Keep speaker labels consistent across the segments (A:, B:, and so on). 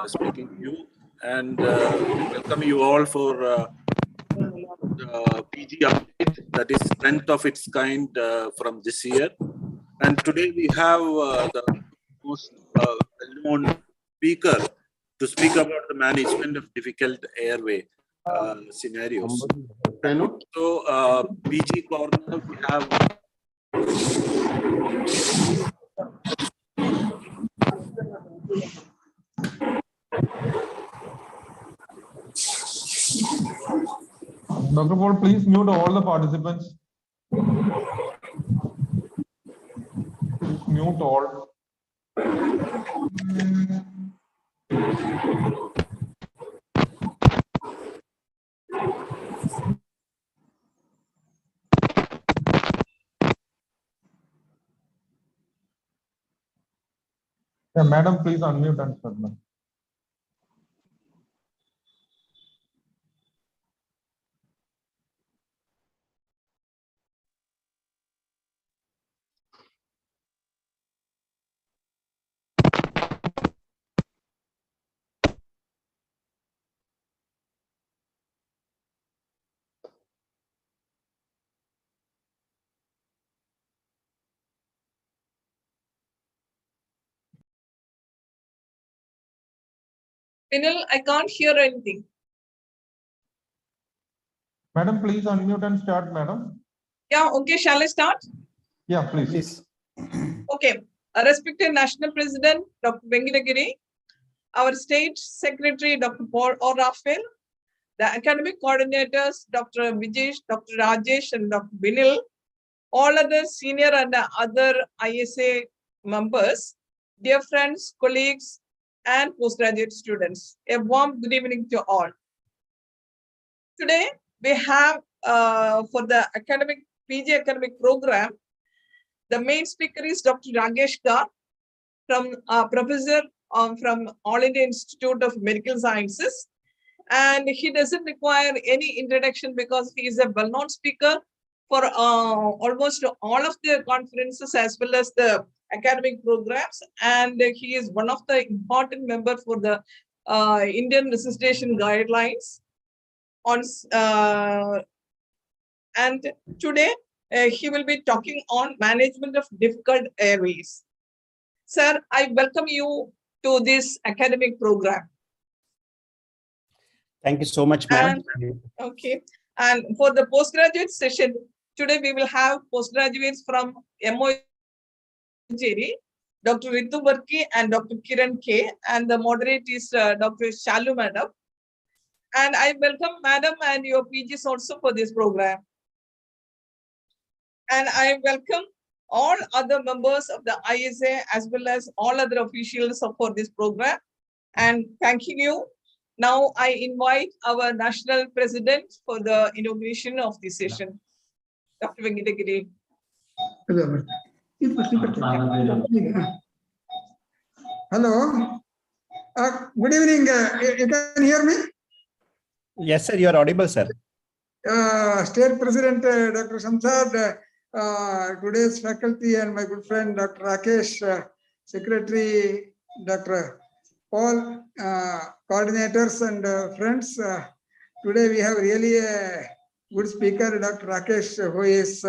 A: speaking to you and welcome you all for the PG update that is strength of its kind from this year. And today we have the most well-known speaker to speak about the management of difficult airway scenarios. So PG corner we have
B: Dr. Paul, please mute all the participants. Mute all. Yeah, madam, please unmute and start.
C: Vinil, I can't hear anything.
B: Madam, please unmute and start, madam.
C: Yeah, okay, shall I start?
B: Yeah, please.
C: Okay, respected National President, Dr. Venkatagiri, our State Secretary, Dr. Paul or Raphael, the academic coordinators, Dr. Vijesh, Dr. Rajesh, and Dr. Vinil, all other senior and other ISA members, dear friends, colleagues, and postgraduate students, a warm good evening to all. Today, we have for the academic PG academic program, the main speaker is Dr. Rajesh Gar, from professor from All India Institute of Medical Sciences. And he doesn't require any introduction because he is a well-known speaker for almost all of the conferences as well as the academic programs. And he is one of the important members for the Indian Resuscitation Guidelines. And today he will be talking on management of difficult airways. Sir, I welcome you to this academic program.
D: Thank you so much, ma'am.
C: Okay. And for the postgraduate session, today we will have postgraduates from MOJ, Dr. Ritu Barki and Dr. Kiran K. And the moderator is Dr. Shalu Madam. And I welcome Madam and your PGs also for this program. And I welcome all other members of the ISA as well as all other officials for this program. And thanking you. Now I invite our National President for the inauguration of this session, Dr. Venkatagiri.
E: Hello. Good evening. You can hear me?
D: Yes, sir. You are audible, sir.
E: State President Dr. Shamsad, today's faculty and my good friend Dr. Rakesh, Secretary Dr. Paul, coordinators and friends. Today we have really a good speaker, Dr. Rakesh, who is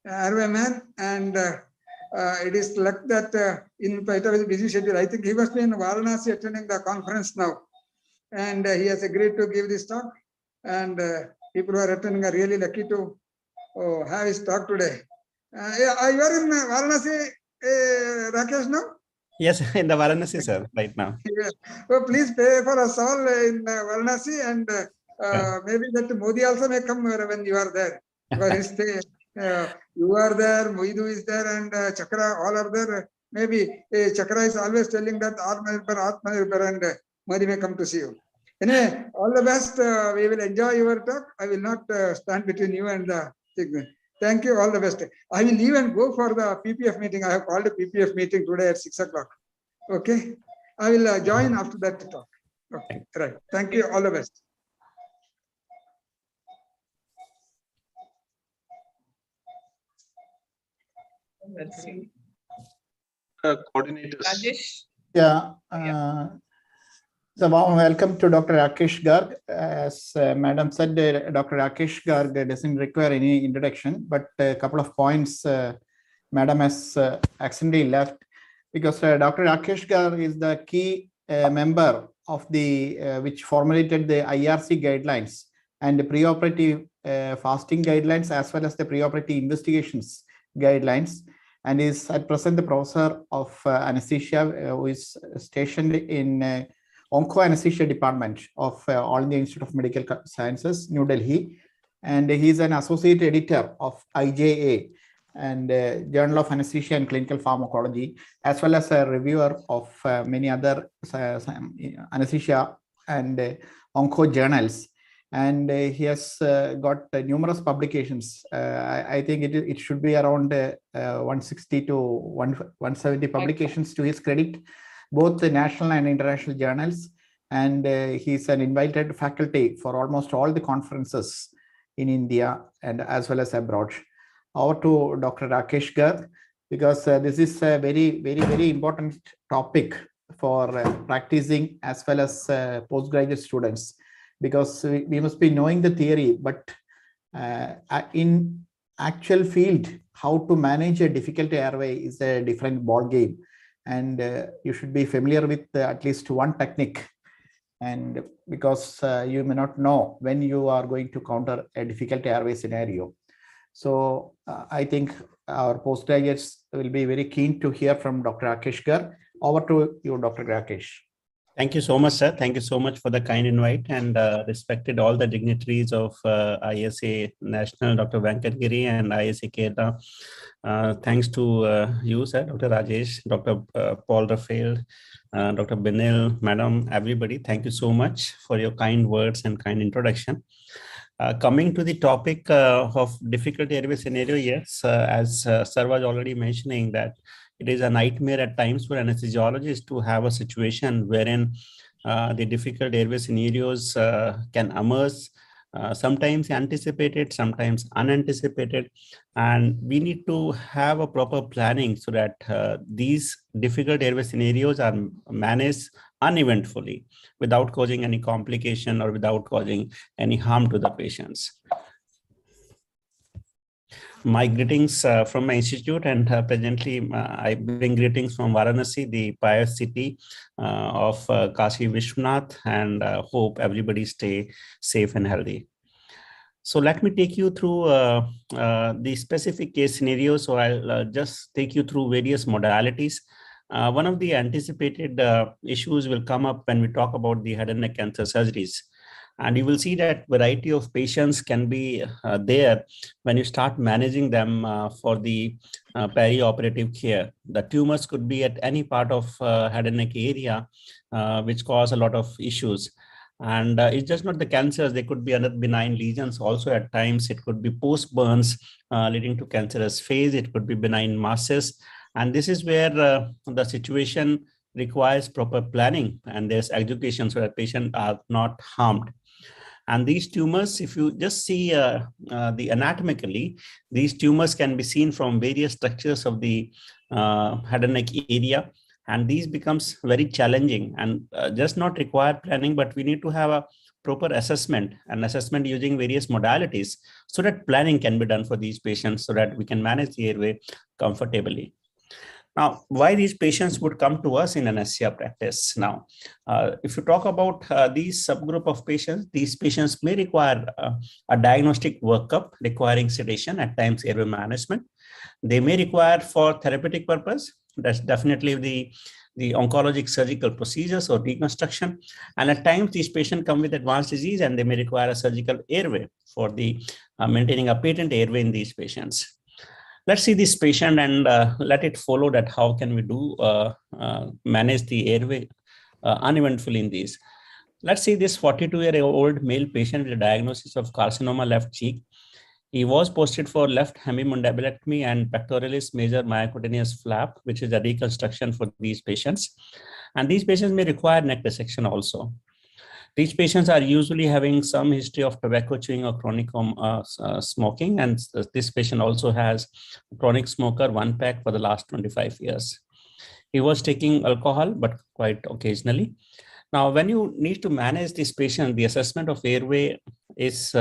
E: Airway man, and it is luck that in spite of his busy schedule, I think he must be in Varanasi attending the conference now, and he has agreed to give this talk. And people who are attending are really lucky to have his talk today. You are in Varanasi, Rakesh, now?
D: Yes, in the Varanasi, sir, right now.
E: Yeah. So please pray for us all in Varanasi, and maybe that Modi also may come when you are there. You are there, Moidu is there, and Chakra, all are there. Maybe Chakra is always telling that Atma, and Modi may come to see you. Anyway, all the best. We will enjoy your talk. I will not stand between you and the thing. Thank you. All the best. I will leave and go for the PPF meeting. I have called a PPF meeting today at 6 o'clock. Okay. I will join after that talk. Okay. Right. Thank you. All the best.
C: Let's see.
A: coordinators.
C: Rajesh.
F: Yeah. So warm welcome to Dr. Rakesh Garg. As Madam said, Dr. Rakesh Garg doesn't require any introduction, but a couple of points Madam has accidentally left, because Dr. Rakesh Garg is the key member of the which formulated the IRC guidelines and the preoperative fasting guidelines, as well as the preoperative investigations guidelines, and is at present the professor of anesthesia who is stationed in Onco Anesthesia Department of All India Institute of Medical Sciences, New Delhi. And he's an associate editor of IJA and Journal of Anesthesia and Clinical Pharmacology, as well as a reviewer of many other anesthesia and onco journals. And he has got numerous publications. I think it should be around 160 to 170 publications to his credit, both the national and international journals. And he's an invited faculty for almost all the conferences in India and as well as abroad. Over to Dr. Rakesh Garg, because this is a very important topic for practicing as well as postgraduate students, because we must be knowing the theory, but in actual field, how to manage a difficult airway is a different ball game. And you should be familiar with at least one technique, and because you may not know when you are going to counter a difficult airway scenario. So I think our postgraduates will be very keen to hear from Dr. Rakesh Garg. Over to you, Dr. Rakesh.
D: Thank you so much, sir. Thank you so much for the kind invite, and respected all the dignitaries of ISA National, Dr. Venkat Giri, and ISA Kerala. Thanks to you, sir, Dr. Rajesh, Dr. Paul Raphael, Dr. Binil, Madam, everybody. Thank you so much for your kind words and kind introduction. Coming to the topic of difficult airway scenario, yes, as sir was already mentioning, that it is a nightmare at times for anesthesiologists to have a situation wherein the difficult airway scenarios can emerge, sometimes anticipated, sometimes unanticipated. And we need to have a proper planning so that these difficult airway scenarios are managed uneventfully without causing any complication or without causing any harm to the patients. My greetings from my institute, and presently I bring greetings from Varanasi, the pious city of Kashi Vishwanath, and hope everybody stay safe and healthy. So let me take you through the specific case scenario. So I'll just take you through various modalities. One of the anticipated issues will come up when we talk about the head and neck cancer surgeries. And you will see that variety of patients can be there when you start managing them for the perioperative care. The tumors could be at any part of head and neck area, which cause a lot of issues. And it's just not the cancers, they could be other benign lesions also at times. It could be post-burns leading to cancerous phase. It could be benign masses. And this is where the situation requires proper planning and there's education so that patients are not harmed. And these tumors, if you just see the anatomically, these tumors can be seen from various structures of the head and neck area. And these becomes very challenging and just not require planning, but we need to have a proper assessment, and assessment using various modalities so that planning can be done for these patients so that we can manage the airway comfortably. Now, why these patients would come to us in anesthesia practice? Now, if you talk about these subgroup of patients, these patients may require a diagnostic workup requiring sedation, at times airway management. They may require for therapeutic purpose. That's definitely the oncologic surgical procedures or reconstruction. And at times these patients come with advanced disease and they may require a surgical airway for the maintaining a patent airway in these patients. Let's see this patient and let it follow that how can we do manage the airway uneventfully in these. Let's see this 42-year-old male patient with a diagnosis of carcinoma left cheek. He was posted for left hemimandibulectomy and pectoralis major myocutaneous flap, which is a reconstruction for these patients. And these patients may require neck dissection also. These patients are usually having some history of tobacco chewing or chronic smoking. And this patient also has chronic smoker, 1 pack for the last 25 years. He was taking alcohol, but quite occasionally. Now, when you need to manage this patient, the assessment of airway is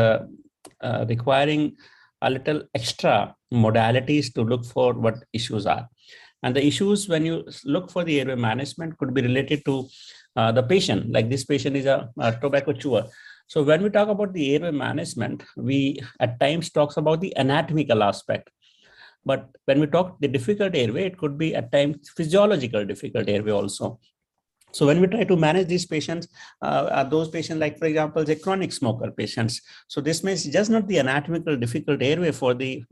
D: requiring a little extra modalities to look for what issues are. And the issues when you look for the airway management could be related to the patient, like this patient is a tobacco chewer. So when we talk about the airway management, we at times talks about the anatomical aspect. But when we talk the difficult airway, it could be at times physiological difficult airway also. So when we try to manage these patients, are those patients like, for example, the chronic smoker patients. So this means just not the anatomical difficult airway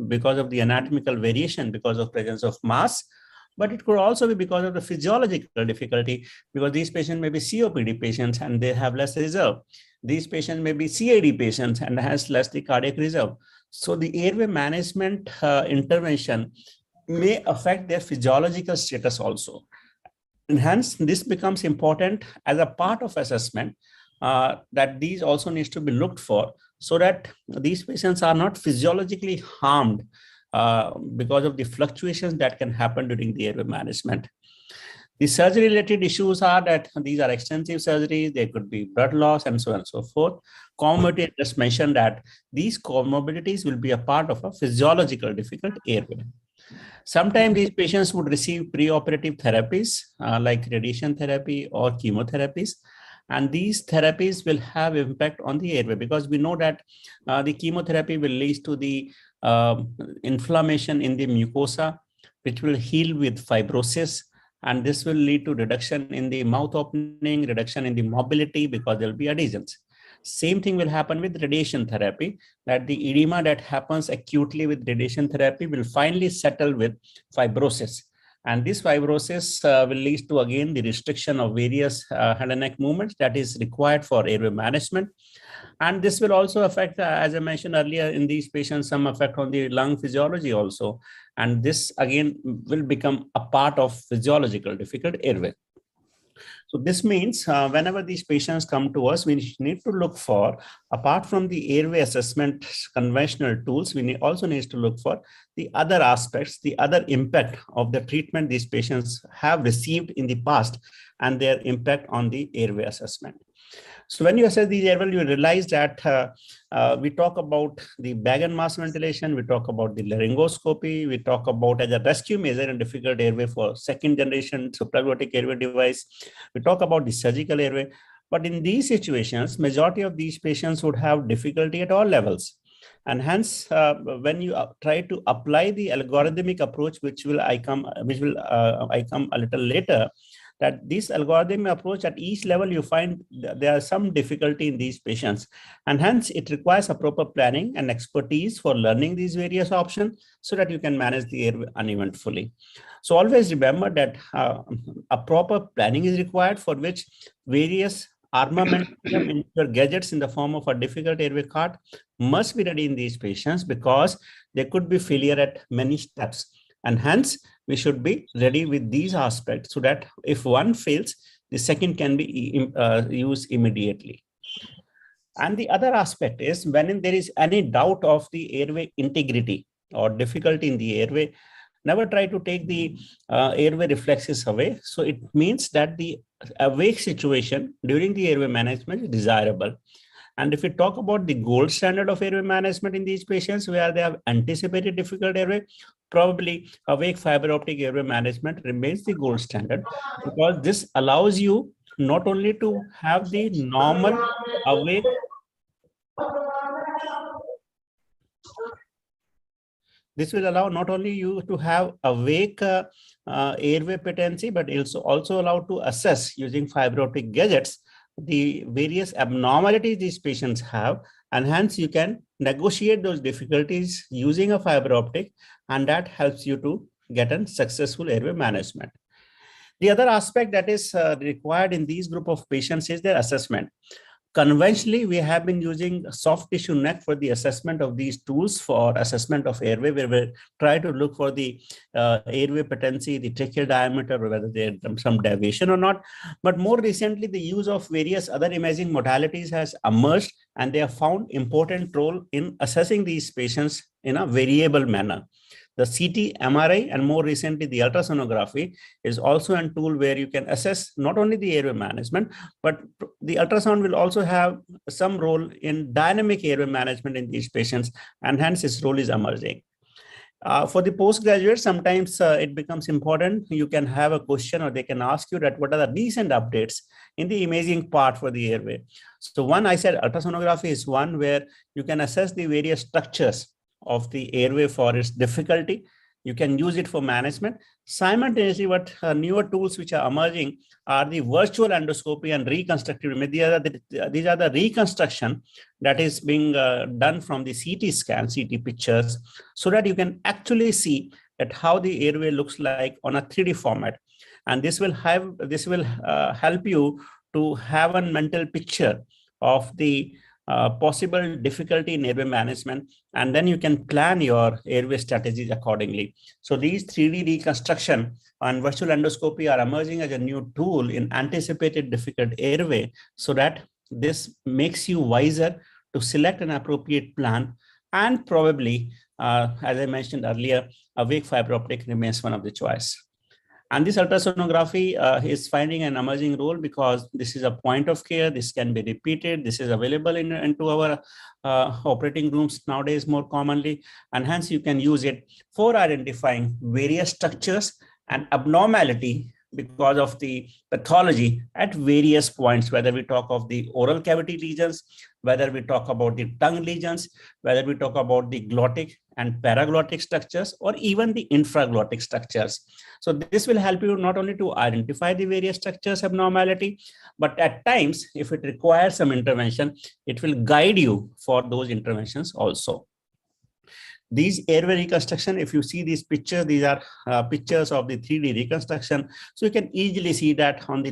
D: because of the anatomical variation because of presence of mass, but it could also be because of the physiological difficulty, because these patients may be COPD patients and they have less reserve. These patients may be CAD patients and has less the cardiac reserve. So the airway management intervention may affect their physiological status also. And hence, this becomes important as a part of assessment that these also needs to be looked for so that these patients are not physiologically harmed because of the fluctuations that can happen during the airway management. The surgery-related issues are that these are extensive surgeries, there could be blood loss and so on and so forth. Comorbidity, just mentioned that these comorbidities will be a part of a physiological difficult airway. Sometimes these patients would receive preoperative therapies like radiation therapy or chemotherapies. And these therapies will have impact on the airway because we know that the chemotherapy will lead to the inflammation in the mucosa, which will heal with fibrosis. And this will lead to reduction in the mouth opening, reduction in the mobility because there will be adhesions. Same thing will happen with radiation therapy, that the edema that happens acutely with radiation therapy will finally settle with fibrosis. And this fibrosis will lead to, again, the restriction of various head and neck movements that is required for airway management. And this will also affect, as I mentioned earlier, in these patients, some effect on the lung physiology also. And this, again, will become a part of physiological difficult airway. So this means whenever these patients come to us, we need to look for, apart from the airway assessment conventional tools, we also need to look for the other aspects, the other impact of the treatment these patients have received in the past and their impact on the airway assessment. So when you assess these airway, you realize that we talk about the bag and mask ventilation, we talk about the laryngoscopy, we talk about as a rescue measure in difficult airway for second generation supraglottic airway device, we talk about the surgical airway. But in these situations, majority of these patients would have difficulty at all levels. And hence, when you try to apply the algorithmic approach, which I come a little later, that this algorithm approach at each level, you find there are some difficulty in these patients. And hence, it requires a proper planning and expertise for learning these various options so that you can manage the airway uneventfully. So always remember that a proper planning is required, for which various armament in your gadgets in the form of a difficult airway cart must be ready in these patients, because there could be failure at many steps. And hence, we should be ready with these aspects so that if one fails, the second can be used immediately. And the other aspect is when there is any doubt of the airway integrity or difficulty in the airway, never try to take the airway reflexes away. So it means that the awake situation during the airway management is desirable. And if we talk about the gold standard of airway management in these patients where they have anticipated difficult airway, probably awake fiber optic airway management remains the gold standard, because this allows you not only to have the normal awake, this will allow not only you to have awake airway patency, but also allow to assess using fiber optic gadgets the various abnormalities these patients have, and hence you can negotiate those difficulties using a fiber optic, and that helps you to get a successful airway management. The other aspect that is required in these group of patients is their assessment. Conventionally, we have been using soft tissue neck for the assessment of these tools for assessment of airway, where we try to look for the airway patency, the tracheal diameter, whether there's some deviation or not. But more recently, the use of various other imaging modalities has emerged, and they have found important role in assessing these patients in a variable manner. The CT, MRI, and more recently the ultrasonography is also a tool where you can assess not only the airway management, but the ultrasound will also have some role in dynamic airway management in these patients, and hence its role is emerging. For the postgraduate, sometimes it becomes important. You can have a question, or they can ask you that what are the recent updates in the imaging part for the airway. So one, I said ultrasonography is one where you can assess the various structures of the airway for its difficulty. You can use it for management. Simultaneously, what newer tools which are emerging are the virtual endoscopy and reconstructive image. These are the reconstruction that is being done from the CT scan, CT pictures, so that you can actually see at how the airway looks like on a 3D format. And this will help you to have a mental picture of the possible difficulty in airway management, and then you can plan your airway strategies accordingly. So these 3D reconstruction and virtual endoscopy are emerging as a new tool in anticipated difficult airway, so that this makes you wiser to select an appropriate plan, and probably, as I mentioned earlier, awake fiber optic remains one of the choice. And this ultrasonography is finding an emerging role because this is a point of care. This can be repeated. This is available into our operating rooms nowadays more commonly. And hence you can use it for identifying various structures and abnormality because of the pathology at various points, whether we talk of the oral cavity lesions, whether we talk about the tongue lesions, whether we talk about the glottic and paraglottic structures, or even the infraglottic structures. So this will help you not only to identify the various structures abnormality, but at times, if it requires some intervention, it will guide you for those interventions also. These airway reconstruction, if you see these pictures, these are pictures of the 3D reconstruction. So you can easily see that on the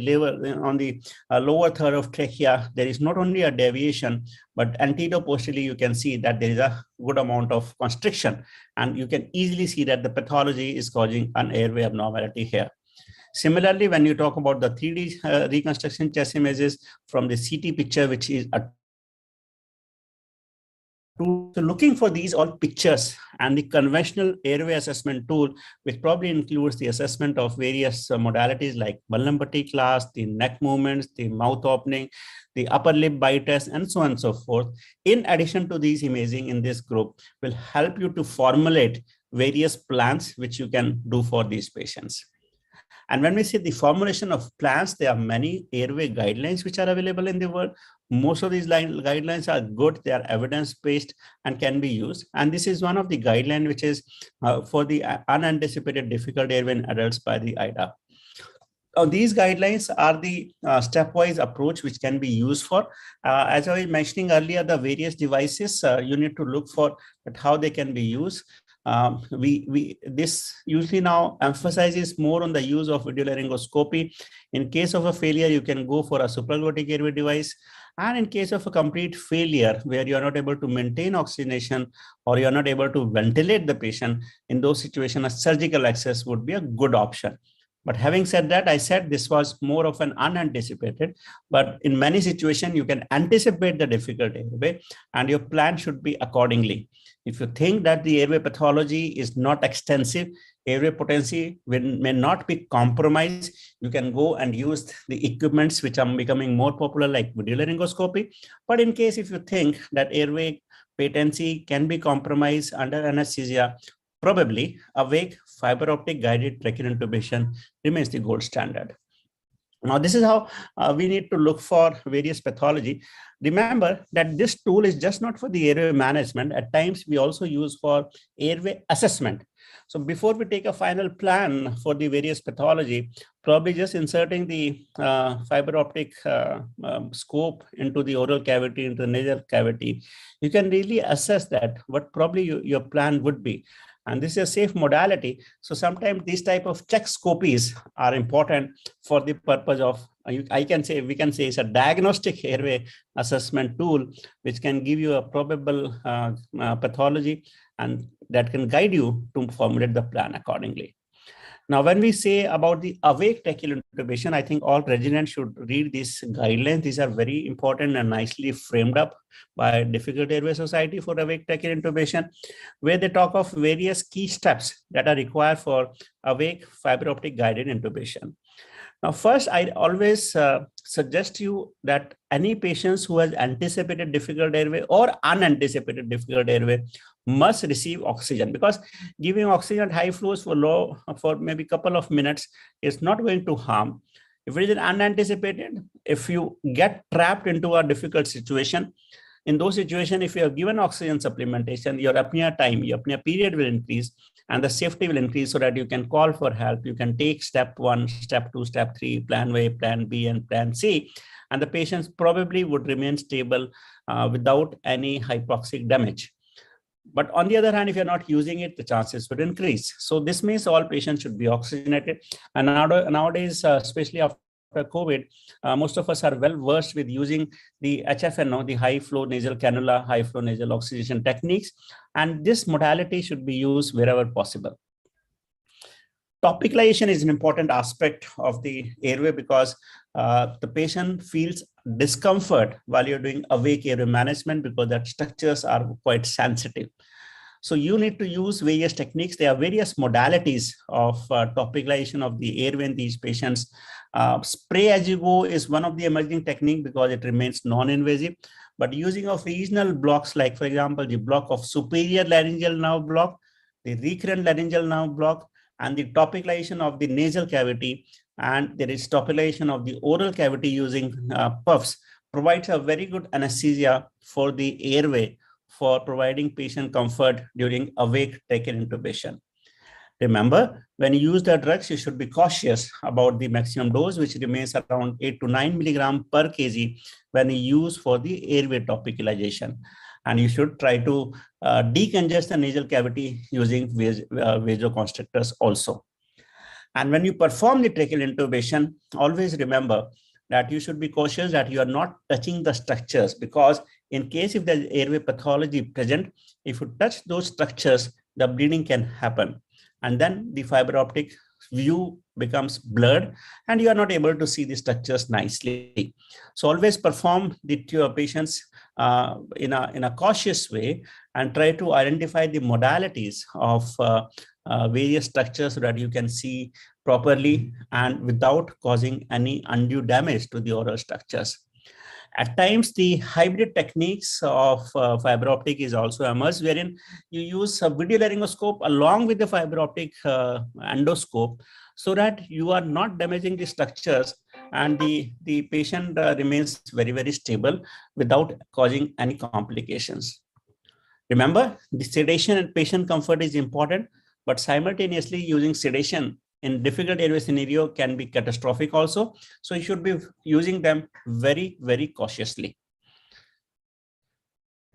D: lower third of trachea, there is not only a deviation, but anterior-posteriorly, you can see that there is a good amount of constriction. And you can easily see that the pathology is causing an airway abnormality here. Similarly, when you talk about the 3D reconstruction chest images from the CT picture, which is a so looking for these all pictures and the conventional airway assessment tool, which probably includes the assessment of various modalities like Ballam-Patti class, the neck movements, the mouth opening, the upper lip bite test, and so on and so forth. In addition to these imaging in this group will help you to formulate various plans which you can do for these patients. And when we say the formulation of plans, there are many airway guidelines which are available in the world. Most of these guidelines are good. They are evidence-based and can be used. And this is one of the guidelines which is for the unanticipated difficult airway in adults by the IDA. These guidelines are the stepwise approach which can be used for. As I was mentioning earlier, the various devices, you need to look for at how they can be used. This usually now emphasizes more on the use of videolaryngoscopy. In case of a failure, you can go for a supraglottic airway device. And in case of a complete failure where you are not able to maintain oxygenation or you are not able to ventilate the patient, in those situations, a surgical access would be a good option. But having said that, I said this was more of an unanticipated, but in many situations, you can anticipate the difficult airway and your plan should be accordingly. If you think that the airway pathology is not extensive, airway potency may not be compromised, you can go and use the equipments which are becoming more popular like videolaryngoscopy. But in case if you think that airway patency can be compromised under anesthesia, probably awake fiber optic guided tracheal intubation remains the gold standard. Now, this is how we need to look for various pathology. Remember that this tool is just not for the airway management. At times, we also use for airway assessment. So before we take a final plan for the various pathology, probably just inserting the fiber optic scope into the oral cavity, into the nasal cavity, you can really assess that what probably your plan would be. And this is a safe modality. So sometimes these type of check scopies are important for the purpose of, we can say it's a diagnostic airway assessment tool, which can give you a probable pathology and that can guide you to formulate the plan accordingly. Now, when we say about the awake tracheal intubation, I think all residents should read these guidelines. These are very important and nicely framed up by Difficult Airway Society for awake tracheal intubation, where they talk of various key steps that are required for awake fiber optic guided intubation. Now, first, I always suggest you that any patients who has anticipated difficult airway or unanticipated difficult airway must receive oxygen, because giving oxygen at high flows for maybe a couple of minutes is not going to harm. If it is unanticipated, if you get trapped into a difficult situation, in those situations, if you are given oxygen supplementation, your apnea time, your apnea period will increase and the safety will increase so that you can call for help. You can take step 1, step 2, step 3, plan A, plan B, and plan C. And the patients probably would remain stable without any hypoxic damage. But on the other hand, if you're not using it, the chances would increase. So this means all patients should be oxygenated. And nowadays, especially after COVID, most of us are well versed with using the HFNO, the high flow nasal cannula, high flow nasal oxygenation techniques. And this modality should be used wherever possible. Topicalization is an important aspect of the airway because the patient feels discomfort while you're doing awake airway management because that structures are quite sensitive. So you need to use various techniques. There are various modalities of topicalization of the airway in these patients. Spray as you go is one of the emerging techniques because it remains non-invasive. But using of regional blocks, like for example, the block of superior laryngeal nerve block, the recurrent laryngeal nerve block, and the topicalization of the nasal cavity, and there is topicalization of the oral cavity using puffs, provides a very good anesthesia for the airway for providing patient comfort during awake tracheal intubation. Remember, when you use the drugs, you should be cautious about the maximum dose, which remains around 8 to 9 milligram per kg when you use for the airway topicalization. And you should try to decongest the nasal cavity using vasoconstrictors also. And when you perform the tracheal intubation, always remember that you should be cautious that you are not touching the structures, because in case if there is airway pathology present, if you touch those structures, the bleeding can happen. And then the fiber optic view becomes blurred and you are not able to see the structures nicely. So always perform to your patients in a cautious way and try to identify the modalities of various structures so that you can see properly and without causing any undue damage to the oral structures. At times, the hybrid techniques of fiber optic is also emerged, wherein you use a video laryngoscope along with the fiber optic endoscope so that you are not damaging the structures and the patient remains very, very stable without causing any complications. Remember, the sedation and patient comfort is important, but simultaneously using sedation in difficult airway scenario can be catastrophic also. So you should be using them very, very cautiously.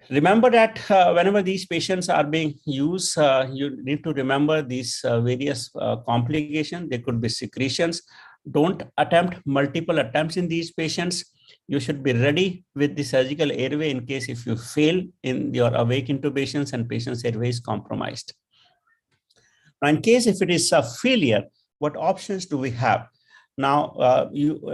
D: Remember that whenever these patients are being used, you need to remember these various complications. There could be secretions. Don't attempt multiple attempts in these patients. You should be ready with the surgical airway in case if you fail in your awake intubations and patient's airway is compromised. Now, in case if it is a failure, what options do we have? Now,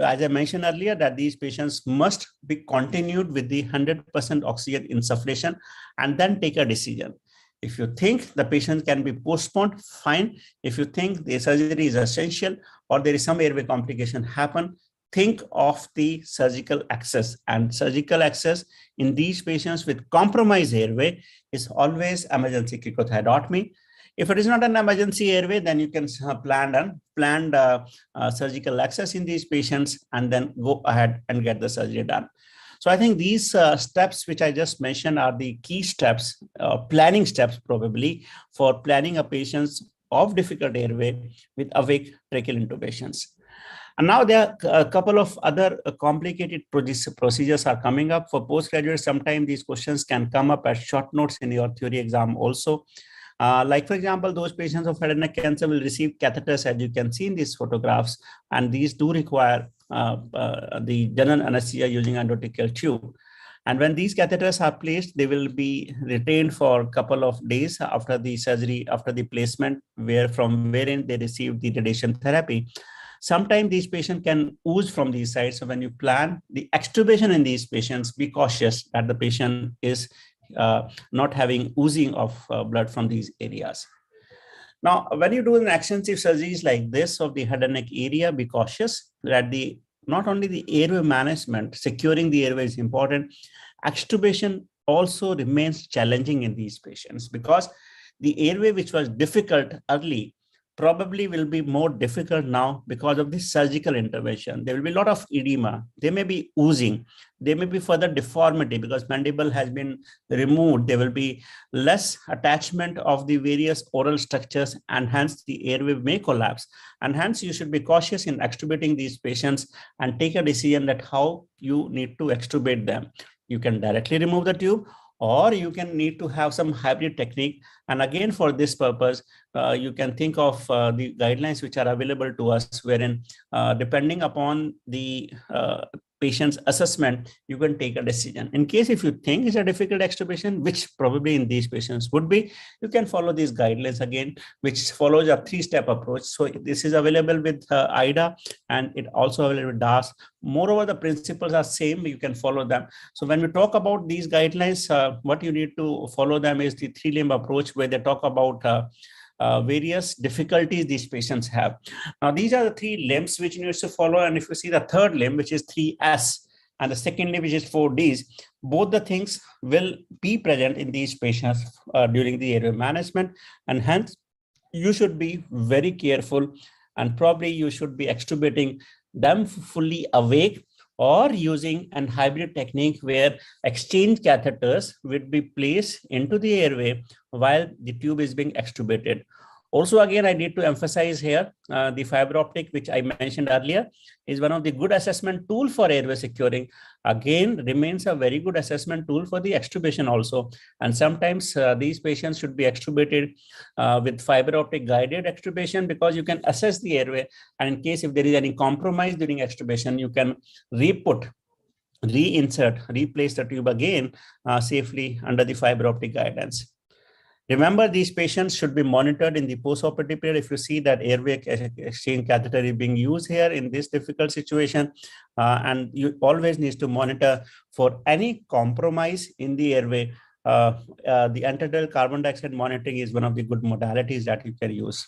D: as I mentioned earlier, that these patients must be continued with the 100% oxygen insufflation and then take a decision. If you think the patient can be postponed, fine. If you think the surgery is essential or there is some airway complication happen, think of the surgical access. And surgical access in these patients with compromised airway is always emergency cricothyroidotomy. If it is not an emergency airway, then you can plan surgical access in these patients and then go ahead and get the surgery done. So I think these steps which I just mentioned are the key steps, planning steps probably for planning a patient's of difficult airway with awake tracheal intubations. And now there are a couple of other complicated procedures are coming up for postgraduates. Sometimes these questions can come up as short notes in your theory exam also. Like, for example, those patients of head and neck cancer will receive catheters, as you can see in these photographs, and these do require the general anesthesia using endotracheal tube. And when these catheters are placed, they will be retained for a couple of days after the surgery, after the placement, wherein they receive the radiation therapy. Sometimes these patients can ooze from these sites. So when you plan the extubation in these patients, be cautious that the patient is not having oozing of blood from these areas. Now, when you do an extensive surgeries like this of the head and neck area, be cautious that not only the airway management, securing the airway is important, extubation also remains challenging in these patients, because the airway, which was difficult early, probably will be more difficult now because of the surgical intervention. There will be a lot of edema. There may be oozing. There may be further deformity because mandible has been removed. There will be less attachment of the various oral structures, and hence the airway may collapse. And hence you should be cautious in extubating these patients and take a decision that how you need to extubate them. You can directly remove the tube, or you can need to have some hybrid technique. And again, for this purpose, you can think of the guidelines which are available to us, wherein depending upon the patient's assessment, you can take a decision. In case if you think it's a difficult extubation, which probably in these patients would be, you can follow these guidelines again, which follows a 3-step approach. So this is available with IDA, and it also available with DAS. Moreover, the principles are same, you can follow them. So when we talk about these guidelines, what you need to follow them is the 3-limb approach, where they talk about various difficulties these patients have. Now, these are the 3 limbs which you need to follow. And if you see the 3rd limb, which is 3S, and the 2nd limb, which is 4Ds, both the things will be present in these patients during the airway management. And hence, you should be very careful, and probably you should be extubating them fully awake, or using an hybrid technique where exchange catheters would be placed into the airway while the tube is being extubated. Also, again, I need to emphasize here, the fiber optic, which I mentioned earlier, is one of the good assessment tool for airway securing. Again, remains a very good assessment tool for the extubation also. And sometimes these patients should be extubated with fiber optic guided extubation, because you can assess the airway. And in case if there is any compromise during extubation, you can reinsert, replace the tube again safely under the fiber optic guidance. Remember, these patients should be monitored in the post-operative period. If you see that airway exchange catheter is being used here in this difficult situation, and you always need to monitor for any compromise in the airway. The antidial carbon dioxide monitoring is one of the good modalities that you can use.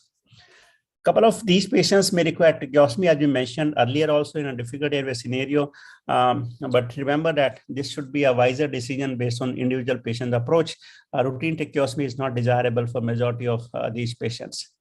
D: Couple of these patients may require tracheostomy, as we mentioned earlier, also in a difficult airway scenario. But remember that this should be a wiser decision based on individual patient approach. Routine tracheostomy is not desirable for majority of these patients.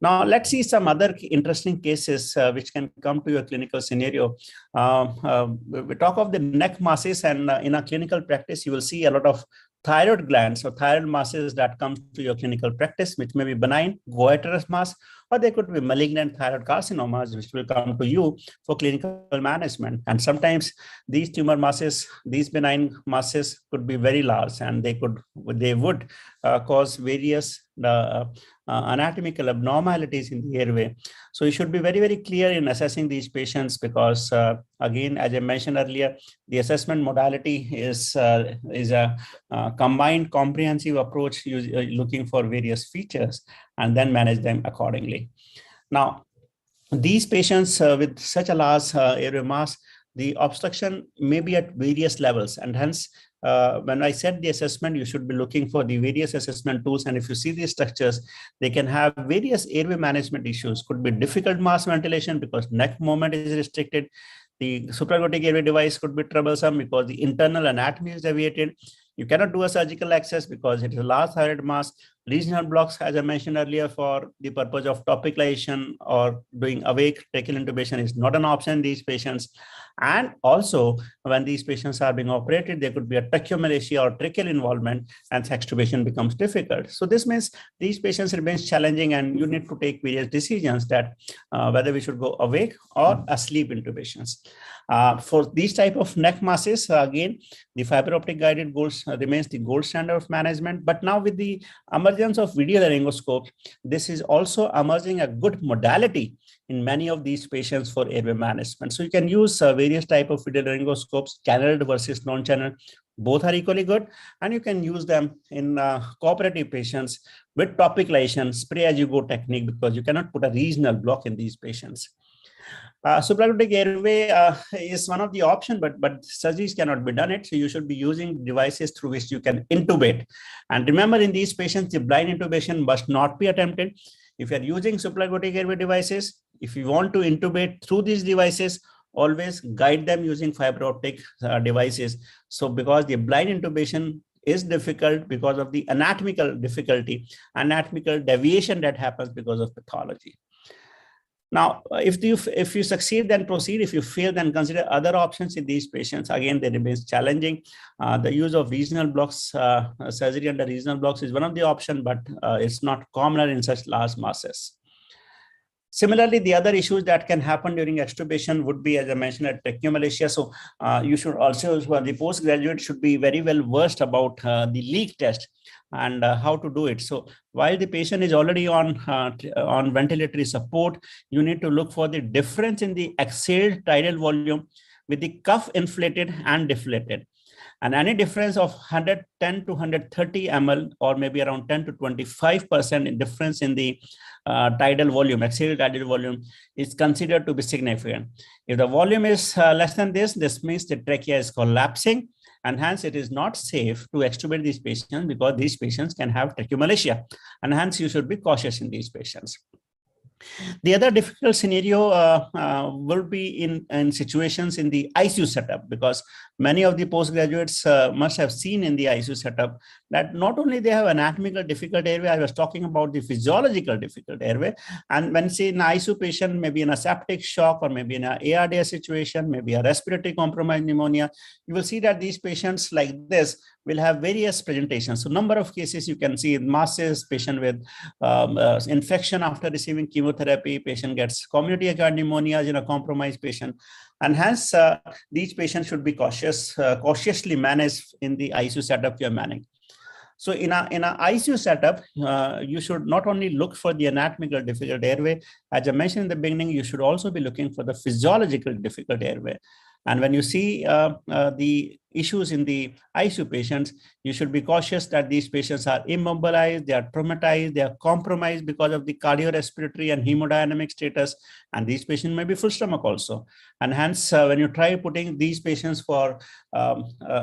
D: Now, let's see some other interesting cases which can come to your clinical scenario. We talk of the neck masses, and in a clinical practice, you will see a lot of thyroid glands or thyroid masses that come to your clinical practice, which may be benign goitrous mass, or they could be malignant thyroid carcinomas, which will come to you for clinical management. And sometimes these tumor masses, these benign masses could be very large, and they would cause various anatomical abnormalities in the airway. So you should be very, very clear in assessing these patients, because again, as I mentioned earlier, the assessment modality is a combined comprehensive approach, looking for various features and then manage them accordingly. Now, these patients with such a large airway mass, the obstruction may be at various levels, and hence when I said the assessment, you should be looking for the various assessment tools. And if you see these structures, they can have various airway management issues. Could be difficult mass ventilation because neck movement is restricted. The supraglottic airway device could be troublesome because the internal anatomy is deviated. You cannot do a surgical access because it is a large thyroid mass. Regional blocks, as I mentioned earlier, for the purpose of topicalization or doing awake tracheal intubation is not an option in these patients. And also, when these patients are being operated, there could be a tracheomalacia or tracheal involvement, and extubation becomes difficult. So this means these patients remains challenging, and you need to take various decisions that whether we should go awake or asleep intubations. For these type of neck masses, again, the fiber optic guided remains the gold standard of management. But now with the emergence of video laryngoscope, this is also emerging a good modality in many of these patients for airway management. So you can use various type of video laryngoscopes, channeled versus non-channeled. Both are equally good, and you can use them in cooperative patients with topicalization, spray as you go technique, because you cannot put a regional block in these patients. Supraglottic airway is one of the options, but surgeries cannot be done it. So you should be using devices through which you can intubate. And remember, in these patients, the blind intubation must not be attempted. If you are using supraglottic airway devices, if you want to intubate through these devices, always guide them using fiber optic devices. So because the blind intubation is difficult because of the anatomical difficulty, anatomical deviation that happens because of pathology. Now, if you succeed, then proceed. If you fail, then consider other options in these patients. Again, they remain challenging. The use of regional blocks, surgery under regional blocks is one of the options, but it's not common in such large masses. Similarly, the other issues that can happen during extubation would be, as I mentioned, tracheomalacia. So you should also, the postgraduate should be very well versed about the leak test and how to do it. So while the patient is already on ventilatory support, you need to look for the difference in the exhaled tidal volume with the cuff inflated and deflated. And any difference of 110 to 130 ml, or maybe around 10 to 25% in difference in the tidal volume, exhaled tidal volume, is considered to be significant. If the volume is less than this means the trachea is collapsing, and hence it is not safe to extubate these patients, because these patients can have tracheomalacia, and hence you should be cautious in these patients. The other difficult scenario will be in situations in the ICU setup, because many of the postgraduates must have seen in the ICU setup that not only they have anatomical difficult airway, I was talking about the physiological difficult airway. And when say an ICU patient, maybe in a septic shock, or maybe in an ARDS situation, maybe a respiratory compromised pneumonia, you will see that these patients like this will have various presentations. So number of cases you can see in masses, patient with infection after receiving chemotherapy, patient gets community acquired pneumonia in a compromised patient. And hence these patients should be cautiously managed in the ICU setup you are managing. So in a ICU setup, you should not only look for the anatomical difficult airway, as I mentioned in the beginning, you should also be looking for the physiological difficult airway. And when you see the issues in the ICU patients, you should be cautious that these patients are immobilized, they are traumatized, they are compromised because of the cardiorespiratory and hemodynamic status, and these patients may be full stomach also. And hence, when you try putting these patients for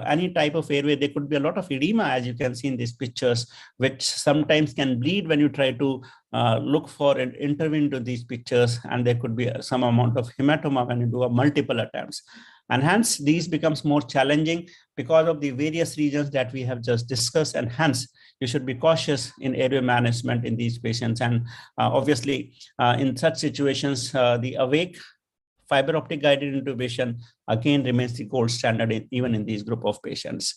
D: any type of airway, there could be a lot of edema, as you can see in these pictures, which sometimes can bleed when you try to look for and intervene to these pictures, and there could be some amount of hematoma when you do multiple attempts. And hence, these becomes more challenging because of the various regions that we have just discussed, and hence, you should be cautious in airway management in these patients. And obviously, in such situations, the awake fiber optic guided intubation again remains the gold standard even in these group of patients.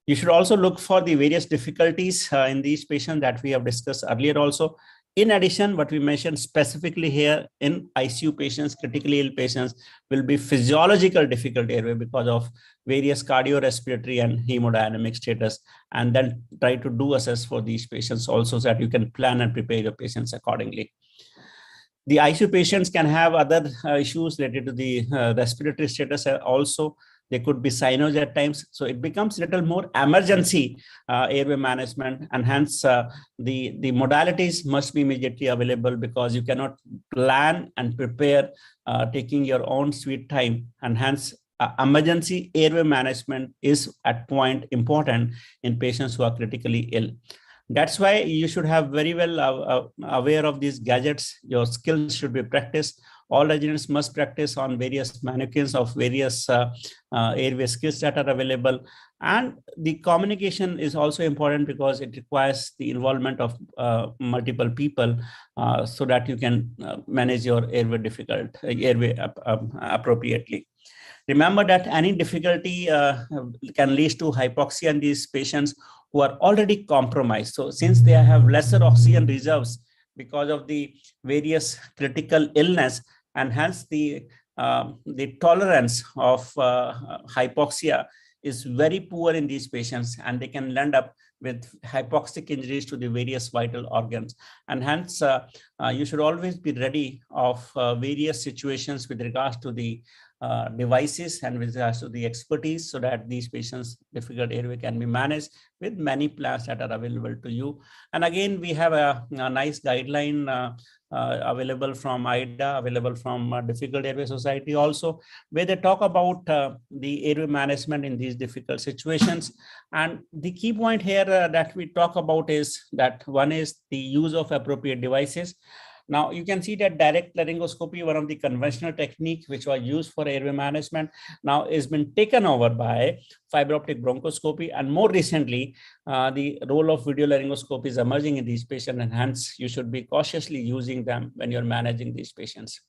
D: You should also look for the various difficulties in these patients that we have discussed earlier also. In addition, what we mentioned specifically here in ICU patients, critically ill patients, will be physiological difficult airway because of various cardiorespiratory and hemodynamic status, and then try to do assess for these patients also, so that you can plan and prepare your patients accordingly. The ICU patients can have other issues related to the respiratory status also. There could be cyanosis at times. So it becomes a little more emergency airway management, and hence the modalities must be immediately available, because you cannot plan and prepare taking your own sweet time, and hence emergency airway management is at point important in patients who are critically ill. That's why you should have very well aware of these gadgets. Your skills should be practiced. All residents must practice on various mannequins of various airway skills that are available. And the communication is also important, because it requires the involvement of multiple people so that you can manage your airway appropriately. Remember that any difficulty can lead to hypoxia in these patients who are already compromised. So since they have lesser oxygen reserves because of the various critical illness, and hence the the tolerance of hypoxia is very poor in these patients, and they can end up with hypoxic injuries to the various vital organs. And hence, you should always be ready of various situations with regards to the devices and with regards to the expertise, so that these patients' difficult airway can be managed with many plans that are available to you. And again, we have a nice guideline available from IDA, available from Difficult Airway Society also, where they talk about the airway management in these difficult situations. And the key point here that we talk about is that one is the use of appropriate devices. Now you can see that direct laryngoscopy, one of the conventional techniques which was used for airway management, now has been taken over by fiber optic bronchoscopy, and more recently, the role of video laryngoscopy is emerging in these patients, and hence you should be cautiously using them when you're managing these patients.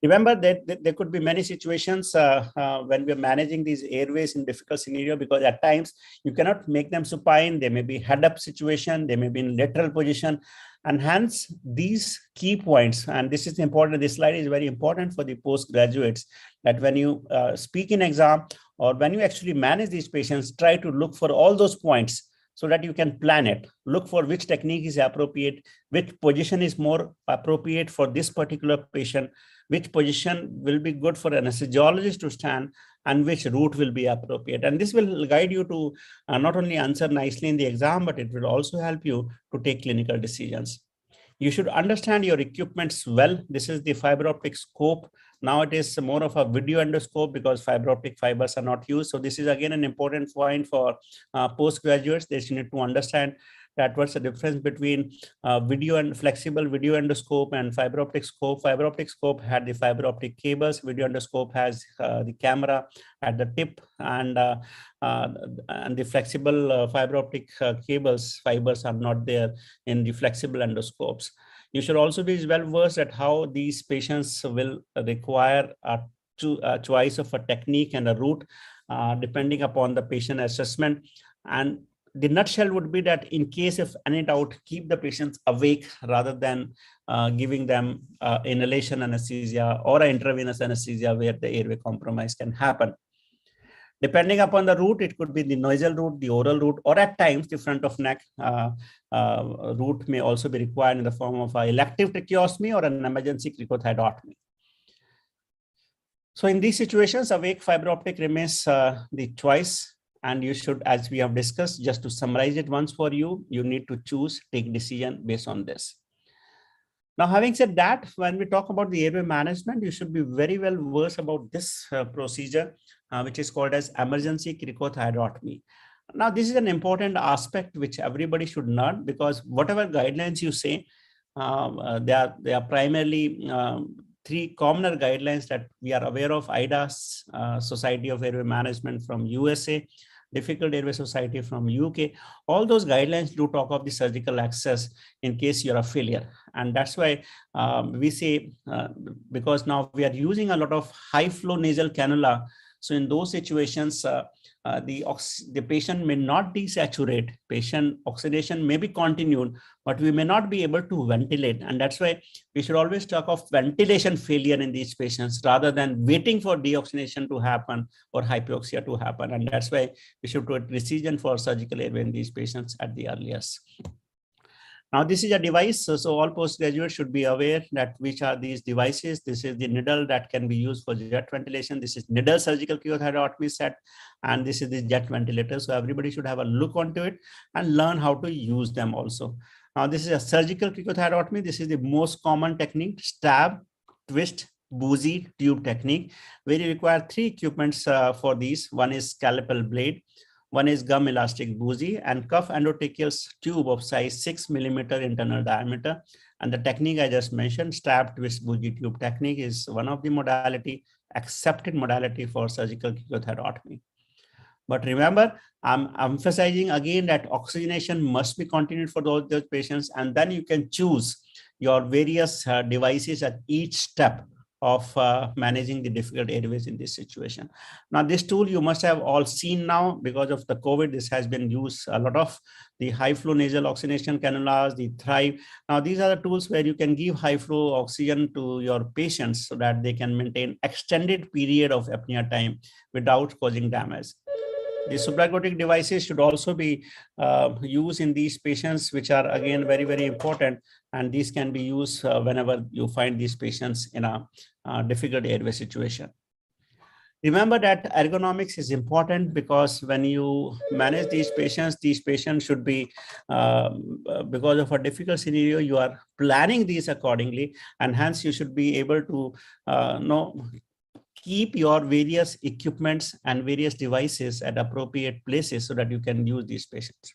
D: Remember that there could be many situations when we're managing these airways in difficult scenario, because at times you cannot make them supine. They may be head up situation, they may be in lateral position, and hence these key points, and this is important, this slide is very important for the postgraduates, that when you speak in exam or when you actually manage these patients, try to look for all those points so that you can plan it. Look for which technique is appropriate, which position is more appropriate for this particular patient, which position will be good for an anesthesiologist to stand, and which route will be appropriate. And this will guide you to not only answer nicely in the exam, but it will also help you to take clinical decisions. You should understand your equipments well. This is the fiber optic scope. Now it is more of a video endoscope because fiber optic fibers are not used. So this is again an important point for postgraduates. They need to understand that what's the difference between video and flexible video endoscope and fiber optic scope. Fiber optic scope had the fiber optic cables. Video endoscope has the camera at the tip, and the flexible fiber optic fibers are not there in the flexible endoscopes. You should also be well versed at how these patients will require a choice of a technique and a route depending upon the patient assessment. And the nutshell would be that in case of any doubt, keep the patients awake rather than giving them inhalation anesthesia or intravenous anesthesia where the airway compromise can happen. Depending upon the route, it could be the nasal route, the oral route, or at times the front of neck route may also be required in the form of an elective tracheostomy or an emergency cricothyrotomy. So in these situations, awake fiber optic remains the choice. And you should, as we have discussed, just to summarize it once for you, you need to choose, take decision based on this. Now, having said that, when we talk about the airway management, you should be very well versed about this procedure, which is called as emergency cricothyrotomy. Now, this is an important aspect which everybody should learn, because whatever guidelines you say, they are primarily three commoner guidelines that we are aware of: IDA's Society of Airway Management from USA, Difficult Airway Society from UK. All those guidelines do talk of the surgical access in case you're a failure. And that's why we say, because now we are using a lot of high flow nasal cannula. So in those situations, the patient may not desaturate, patient oxidation may be continued, but we may not be able to ventilate. And that's why we should always talk of ventilation failure in these patients rather than waiting for deoxygenation to happen or hypoxia to happen. And that's why we should do a decision for surgical airway in these patients at the earliest. Now, this is a device, so all postgraduates should be aware that which are these devices. This is the needle that can be used for jet ventilation. This is needle surgical cricothyrotomy set, and this is the jet ventilator. So everybody should have a look onto it and learn how to use them also. Now, this is a surgical cricothyrotomy. This is the most common technique: stab, twist, bougie tube technique, where you require three equipments for these. One is scalpel blade, one is gum elastic bougie, and cuff endotracheal tube of size 6 millimeter internal diameter. And the technique I just mentioned, stab, twist, bougie tube technique, is one of the accepted modality for surgical cricothyrotomy. But remember, I'm emphasizing again that oxygenation must be continued for those patients, and then you can choose your various devices at each step of managing the difficult airways in this situation. Now, this tool you must have all seen now because of the COVID. This has been used a lot of the high flow nasal oxygenation cannulas, the Thrive. Now, these are the tools where you can give high flow oxygen to your patients so that they can maintain extended period of apnea time without causing damage. The supraglottic devices should also be used in these patients, which are again very, very important. And these can be used whenever you find these patients in a difficult airway situation. Remember that ergonomics is important because when you manage these patients should be, because of a difficult scenario, you are planning these accordingly, and hence you should be able to keep your various equipments and various devices at appropriate places so that you can use these patients.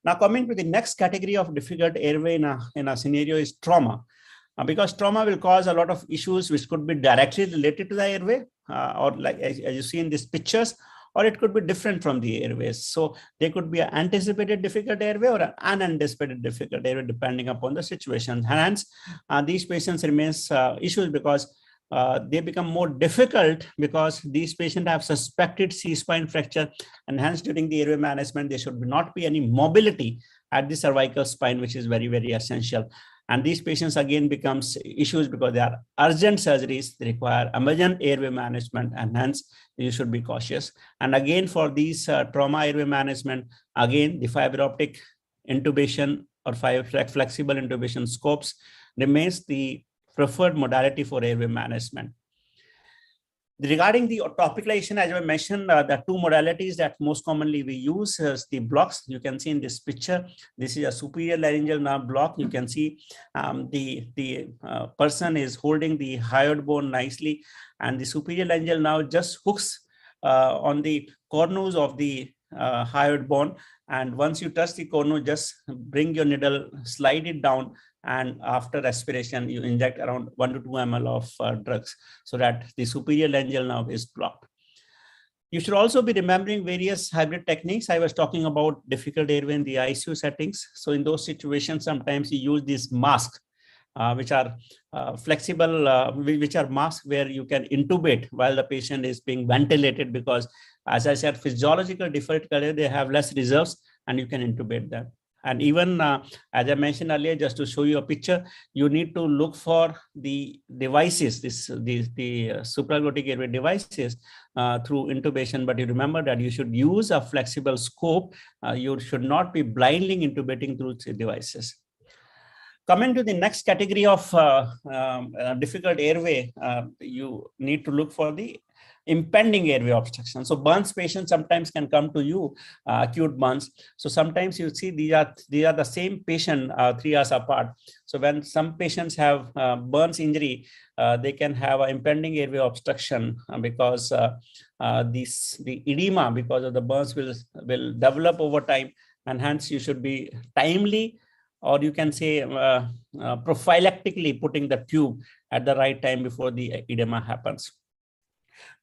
D: Now, coming to the next category of difficult airway in a scenario is trauma. Because trauma will cause a lot of issues which could be directly related to the airway, or like as you see in these pictures, or it could be different from the airways. So there could be an anticipated difficult airway or an unanticipated difficult airway depending upon the situation. Hence, these patients remains issues because they become more difficult because these patients have suspected C-spine fracture, and hence during the airway management, there should not be any mobility at the cervical spine, which is very, very essential. And these patients again becomes issues because they are urgent surgeries, they require emergent airway management, and hence you should be cautious. And again, for these trauma airway management, again, the fiber optic intubation or flexible intubation scopes remains the preferred modality for airway management. Regarding the topicalization, as I mentioned, the two modalities that most commonly we use is the blocks. You can see in this picture, this is a superior laryngeal nerve block. You can see the person is holding the hyoid bone nicely, and the superior laryngeal nerve just hooks on the cornus of the hyoid bone. And once you touch the cornu, just bring your needle, slide it down, and after respiration, you inject around 1 to 2 ml of drugs so that the superior laryngeal nerve is blocked. You should also be remembering various hybrid techniques. I was talking about difficult airway in the ICU settings. So in those situations, sometimes you use these masks, which are flexible, which are masks where you can intubate while the patient is being ventilated, because as I said, physiological difficult airway, they have less reserves and you can intubate them. And even as I mentioned earlier, just to show you a picture, you need to look for the devices, the supraglottic airway devices through intubation. But you remember that you should use a flexible scope. You should not be blindly intubating through the devices. Coming to the next category of difficult airway, you need to look for the impending airway obstruction. So burns patients sometimes can come to you, acute burns. So sometimes you see these are the same patient 3 hours apart. So when some patients have burns injury, they can have an impending airway obstruction because the edema because of the burns will develop over time, and hence you should be timely, or you can say prophylactically putting the tube at the right time before the edema happens.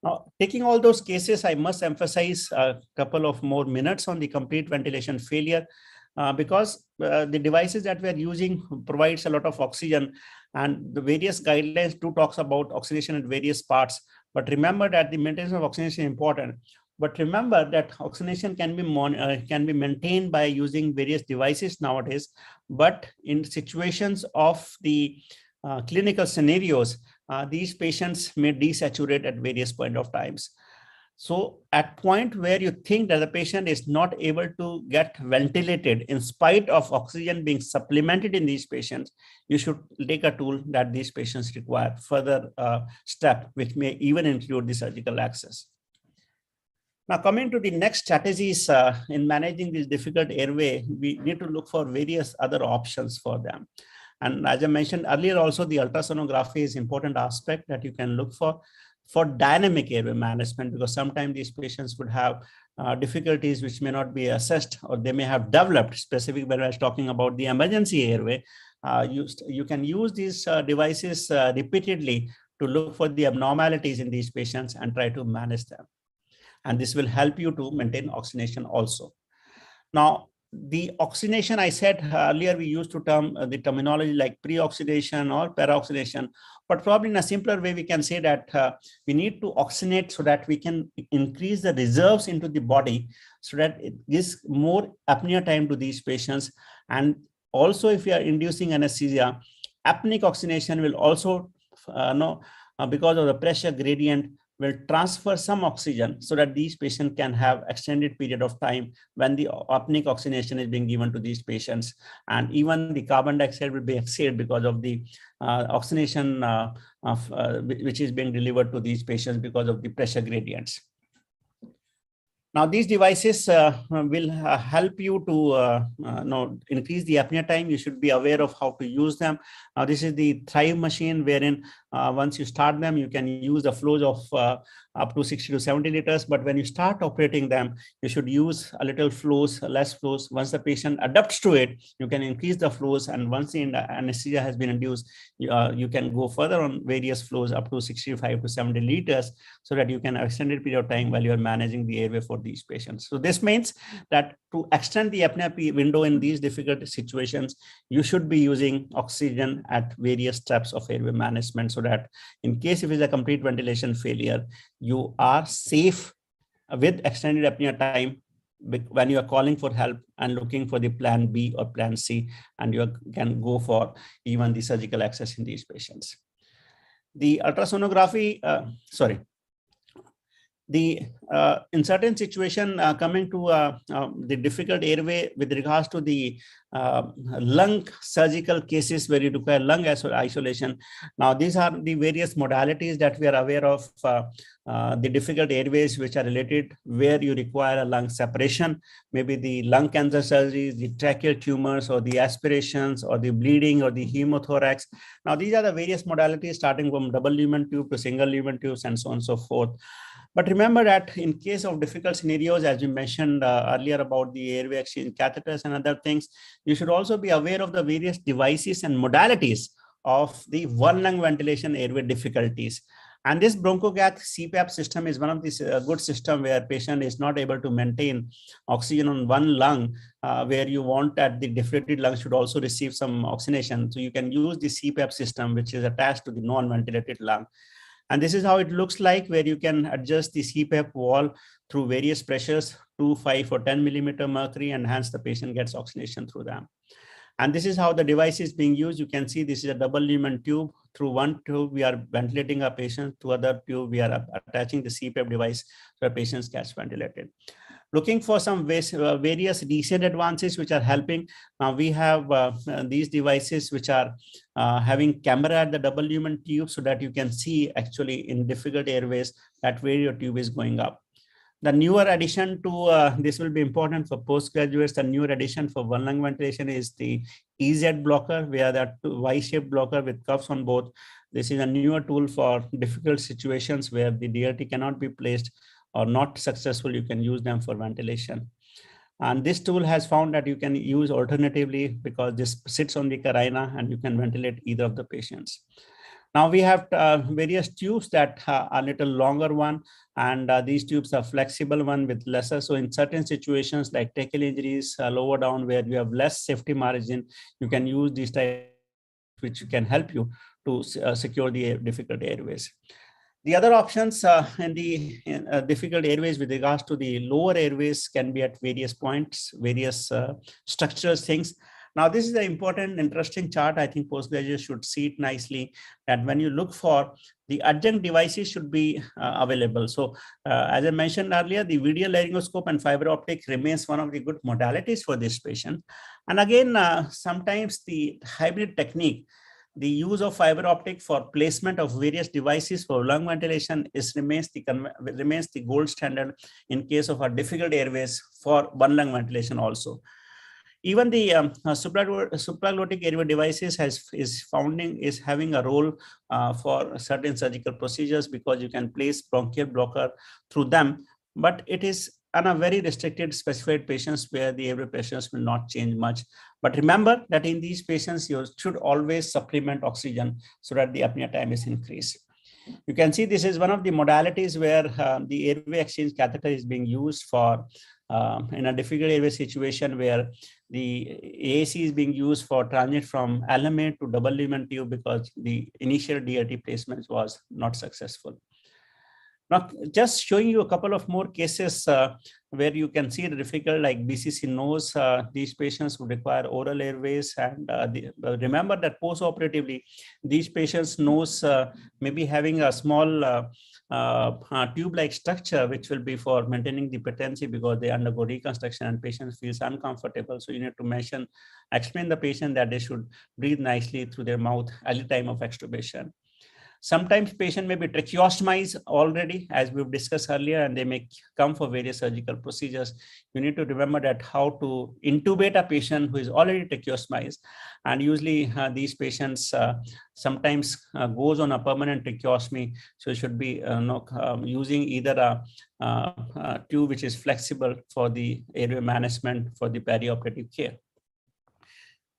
D: Now, taking all those cases, I must emphasize a couple of more minutes on the complete ventilation failure because the devices that we are using provides a lot of oxygen, and the various guidelines do talks about oxygenation at various parts. But remember that the maintenance of oxygenation is important. But remember that oxygenation can be maintained by using various devices nowadays. But in situations of the clinical scenarios, these patients may desaturate at various point of times. So at point where you think that the patient is not able to get ventilated in spite of oxygen being supplemented in these patients, you should take a tool that these patients require further step, which may even include the surgical access. Now, coming to the next strategies in managing this difficult airway, we need to look for various other options for them. And as I mentioned earlier, also the ultrasonography is an important aspect that you can look for dynamic airway management, because sometimes these patients would have difficulties which may not be assessed, or they may have developed specific when I was talking about the emergency airway. You can use these devices repeatedly to look for the abnormalities in these patients and try to manage them. And this will help you to maintain oxygenation also. Now, the oxygenation, I said earlier, we used to term the terminology like pre-oxidation or para-oxidation, but probably in a simpler way, we can say that we need to oxygenate so that we can increase the reserves into the body so that it gives more apnea time to these patients. And also, if we are inducing anesthesia, apneic oxygenation will also, because of the pressure gradient, will transfer some oxygen so that these patients can have extended period of time when the apneic oxygenation is being given to these patients. And even the carbon dioxide will be exhaled because of the oxygenation which is being delivered to these patients because of the pressure gradients. Now, these devices will help you to increase the apnea time. You should be aware of how to use them. Now, this is the Thrive machine, wherein once you start them, you can use the flows of up to 60 to 70 liters. But when you start operating them, you should use a little flows, less flows. Once the patient adapts to it, you can increase the flows. And once the anesthesia has been induced, you can go further on various flows up to 65 to 70 liters so that you can have extended period of time while you're managing the airway for these patients. So this means that to extend the apnea window in these difficult situations, you should be using oxygen at various steps of airway management so that in case if it's a complete ventilation failure, you are safe with extended apnea time when you are calling for help and looking for the plan B or plan C, and you can go for even the surgical access in these patients. The ultrasonography, in certain situation, coming to the difficult airway with regards to the lung surgical cases where you require lung isolation. Now, these are the various modalities that we are aware of, the difficult airways which are related where you require a lung separation, maybe the lung cancer surgeries, the tracheal tumors, or the aspirations, or the bleeding, or the hemothorax. Now, these are the various modalities starting from double lumen tube to single lumen tubes and so on and so forth. But remember that in case of difficult scenarios, as we mentioned earlier about the airway exchange catheters and other things, you should also be aware of the various devices and modalities of the one lung ventilation airway difficulties. And this bronchocath CPAP system is one of these good system where patient is not able to maintain oxygen on one lung, where you want that the deflated lung should also receive some oxygenation. So you can use the CPAP system, which is attached to the non-ventilated lung. And this is how it looks like, where you can adjust the CPAP wall through various pressures, 2, 5, or 10 millimeter mercury, and hence the patient gets oxygenation through them. And this is how the device is being used. You can see this is a double lumen tube. Through one tube, we are ventilating our patient. To other tube, we are attaching the CPAP device so our patients gets ventilated. Looking for some various recent advances which are helping. Now we have these devices which are having camera at the double lumen tube so that you can see actually in difficult airways that where your tube is going up. The newer addition to this will be important for postgraduates. The newer addition for one lung ventilation is the EZ blocker, where that Y-shaped blocker with cuffs on both. This is a newer tool for difficult situations where the DRT cannot be placed or not successful. You can use them for ventilation. And this tool has found that you can use alternatively because this sits on the carina and you can ventilate either of the patients. Now we have various tubes that are a little longer one, and these tubes are flexible one with lesser. So in certain situations like tracheal injuries lower down where you have less safety margin, you can use these types which can help you to secure the difficult airways. The other options in the difficult airways with regards to the lower airways can be at various points, various structural things. Now, this is an important, interesting chart. I think postgraduates should see it nicely, that when you look for the adjunct devices should be available. So as I mentioned earlier, the video laryngoscope and fiber optic remains one of the good modalities for this patient. And again, sometimes the hybrid technique, the use of fiber optic for placement of various devices for lung ventilation remains the gold standard in case of our difficult airways for one lung ventilation also. Even the supraglottic airway devices is having a role for certain surgical procedures because you can place bronchial blocker through them, but it is on a very restricted specified patients where the airway pressures will not change much. But remember that in these patients, you should always supplement oxygen so that the apnea time is increased. You can see this is one of the modalities where the airway exchange catheter is being used for in a difficult airway situation where the AAC is being used for transit from LMA to double lumen tube because the initial DRT placement was not successful. Now, just showing you a couple of more cases where you can see the difficult, like BCC nose, these patients would require oral airways. And remember that post-operatively, these patients' nose may be having a small tube-like structure, which will be for maintaining the patency because they undergo reconstruction and patient feels uncomfortable. So you need to explain the patient that they should breathe nicely through their mouth at the time of extubation. Sometimes patient may be tracheostomized already, as we've discussed earlier, and they may come for various surgical procedures. You need to remember that how to intubate a patient who is already tracheostomized. And usually these patients sometimes goes on a permanent tracheostomy. So you should be using either a tube which is flexible for the airway management for the perioperative care.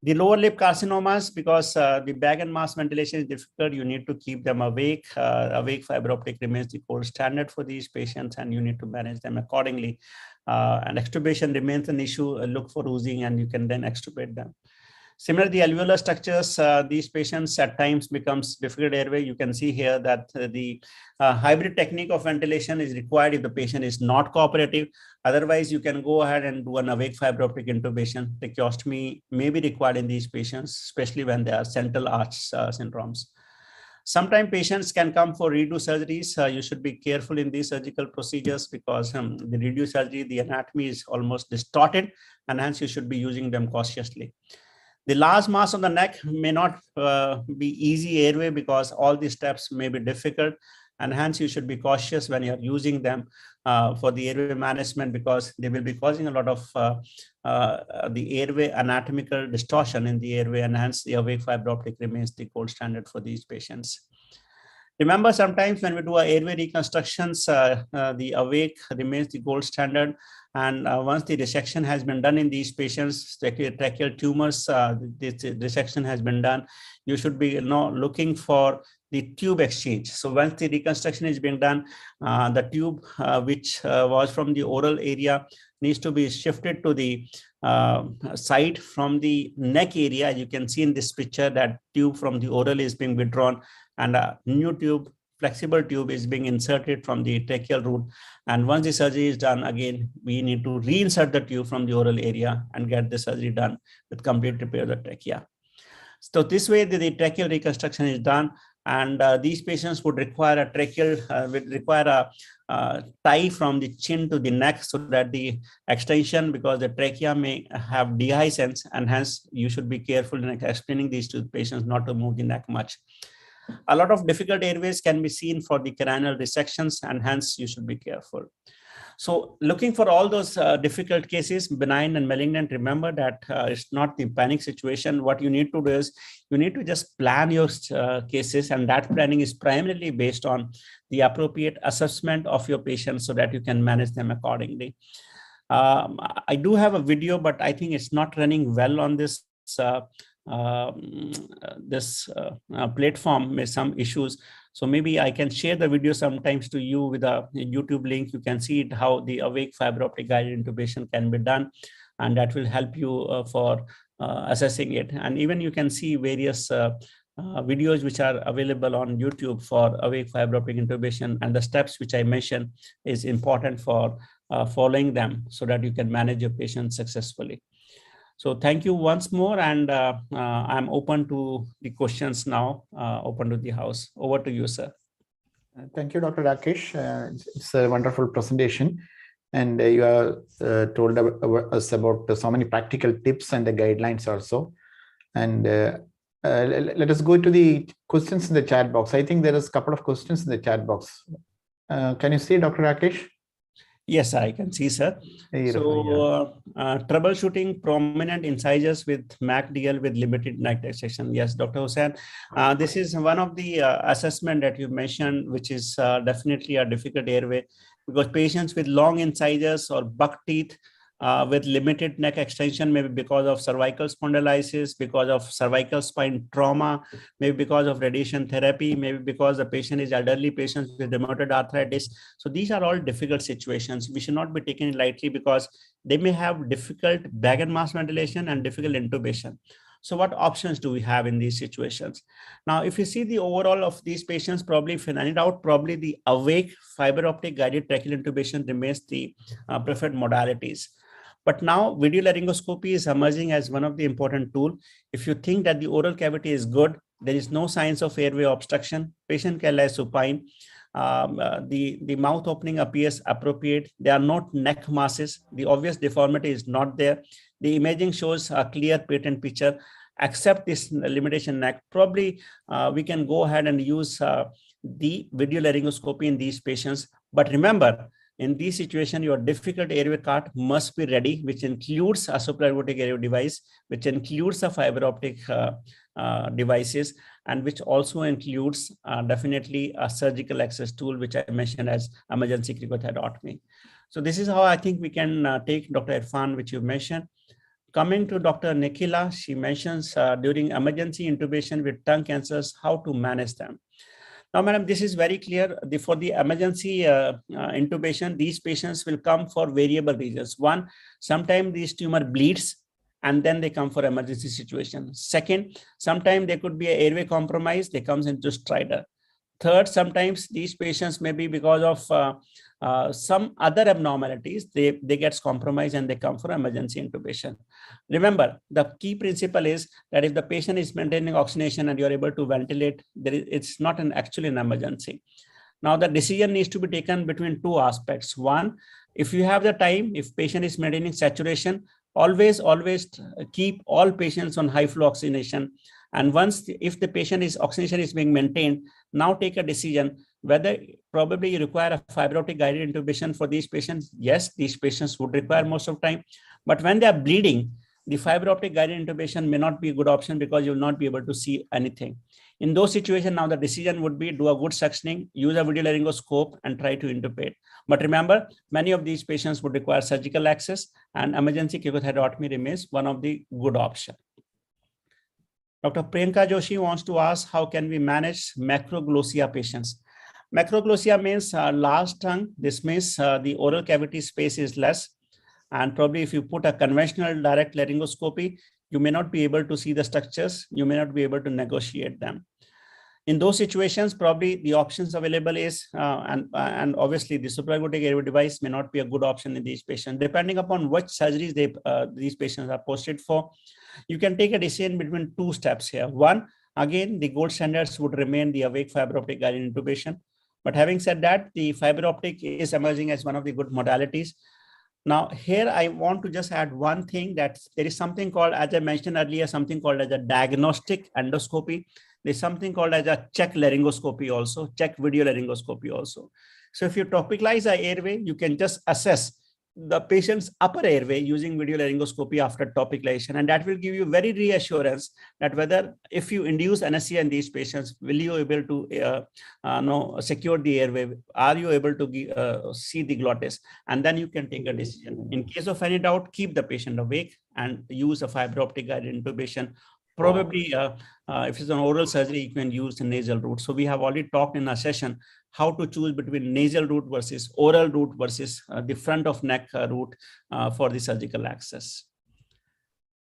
D: The lower lip carcinomas, because the bag and mask ventilation is difficult, you need to keep them awake. Awake fiber optic remains the gold standard for these patients, and you need to manage them accordingly. And extubation remains an issue. Look for oozing, and you can then extubate them. Similarly, the alveolar structures, these patients at times becomes difficult airway. You can see here that the hybrid technique of ventilation is required if the patient is not cooperative. Otherwise, you can go ahead and do an awake fiber optic intubation. Tracheostomy may be required in these patients, especially when they are central arch syndromes. Sometimes patients can come for redo surgeries. You should be careful in these surgical procedures because the redo surgery, the anatomy is almost distorted, and hence you should be using them cautiously. The large mass on the neck may not be easy airway because all these steps may be difficult, and hence you should be cautious when you're using them for the airway management because they will be causing a lot of the airway anatomical distortion in the airway, and hence the awake fiber optic remains the gold standard for these patients. Remember, sometimes when we do our airway reconstructions, the awake remains the gold standard. And once the resection has been done in these patients, tracheal tumors, this resection has been done, you should be looking for the tube exchange. So once the reconstruction is being done, the tube which was from the oral area needs to be shifted to the side from the neck area. You can see in this picture that tube from the oral is being withdrawn, and a new tube, flexible tube, is being inserted from the tracheal root. And once the surgery is done, again, we need to reinsert the tube from the oral area and get the surgery done with complete repair of the trachea. So this way, the tracheal reconstruction is done, and these patients would require a tracheal, tie from the chin to the neck so that the extension, because the trachea may have dehiscence, and hence you should be careful in explaining these to the patients not to move the neck much. A lot of difficult airways can be seen for the cranial resections, and hence you should be careful. So looking for all those difficult cases, benign and malignant, remember that it's not the panic situation. What you need to do is you need to just plan your cases, and that planning is primarily based on the appropriate assessment of your patients so that you can manage them accordingly. I do have a video, but I think it's not running well on this platform with some issues. So maybe I can share the video sometimes to you with a YouTube link. You can see it, how the awake fiber optic guided intubation can be done, and that will help you for assessing it. And even you can see various videos which are available on YouTube for awake fiber optic intubation, and the steps which I mentioned is important for following them so that you can manage your patient successfully. So thank you once more, and I'm open to the questions now, open to the house. Over to you, sir.
F: Thank you, Dr. Rakesh. It's a wonderful presentation, and you have told us about so many practical tips and the guidelines also. And let us go to the questions in the chat box. I think there is a couple of questions in the chat box. Can you see, Dr. Rakesh?
D: Yes, I can see, sir. So troubleshooting prominent incisors with MACDL with limited neck dissection. Yes, Dr. Hussain, this is one of the assessment that you mentioned, which is definitely a difficult airway, because patients with long incisors or buck teeth, with limited neck extension, maybe because of cervical spondylitis, because of cervical spine trauma, maybe because of radiation therapy, maybe because the patient is elderly patient with rheumatoid arthritis. So these are all difficult situations. We should not be taken lightly because they may have difficult bag and mask ventilation and difficult intubation. So what options do we have in these situations? Now, if you see the overall of these patients, probably if in any doubt, probably the awake fiber optic guided tracheal intubation remains the preferred modalities. But now video laryngoscopy is emerging as one of the important tools. If you think that the oral cavity is good, there is no signs of airway obstruction, patient can lie supine, the mouth opening appears appropriate, there are not neck masses, the obvious deformity is not there, the imaging shows a clear patent picture, except this limitation neck, probably we can go ahead and use the video laryngoscopy in these patients. But remember, in this situation, your difficult airway cart must be ready, which includes a supraortic airway device, which includes a fiber optic devices, and which also includes definitely a surgical access tool, which I mentioned as emergency cricothyrotomy. So this is how I think we can take Dr. Irfan, which you mentioned. Coming to Dr. Nikhila, she mentions during emergency intubation with tongue cancers, how to manage them. Now, madam, this is very clear. For the emergency intubation, these patients will come for variable reasons. One, sometimes this tumor bleeds and then they come for emergency situation. Second, sometimes there could be an airway compromise, they comes into stridor. Third, sometimes these patients may be because of some other abnormalities, they get compromised and they come for emergency intubation. Remember, the key principle is that if the patient is maintaining oxygenation and you're able to ventilate, it's not actually an emergency. Now, the decision needs to be taken between two aspects. One, if you have the time, if patient is maintaining saturation, always keep all patients on high flow oxygenation. And once, if the patient is oxygenation is being maintained, now take a decision whether probably you require a fiber optic guided intubation for these patients. Yes, these patients would require most of the time, but when they are bleeding, the fiber optic guided intubation may not be a good option because you will not be able to see anything. In those situations, now the decision would be do a good suctioning, use a video laryngoscope and try to intubate. But remember, many of these patients would require surgical access and emergency cricothyrotomy remains one of the good options. Dr. Priyanka Joshi wants to ask, how can we manage macroglossia patients? Macroglossia means large tongue. This means the oral cavity space is less. And probably if you put a conventional direct laryngoscopy, you may not be able to see the structures. You may not be able to negotiate them. In those situations, probably the options available is, and obviously the supraortic airway device may not be a good option in these patients, depending upon which surgeries these patients are posted for. You can take a decision between two steps here. One, again, the gold standards would remain the awake fiber optic guided intubation. But having said that, the fiber optic is emerging as one of the good modalities. Now, here I want to just add one thing, that there is something called, as I mentioned earlier, something called as a diagnostic endoscopy. There's something called as a check laryngoscopy also, check video laryngoscopy also. So if you topicalize an airway, you can just assess the patient's upper airway using video laryngoscopy after topicalization. And that will give you very reassurance that whether if you induce anesthesia in these patients, will you able to secure the airway? Are you able to see the glottis? And then you can take a decision. In case of any doubt, keep the patient awake and use a fiber optic guided intubation. Probably if it's an oral surgery, you can use the nasal route. So we have already talked in a session how to choose between nasal route versus oral route versus the front of neck route for the surgical access.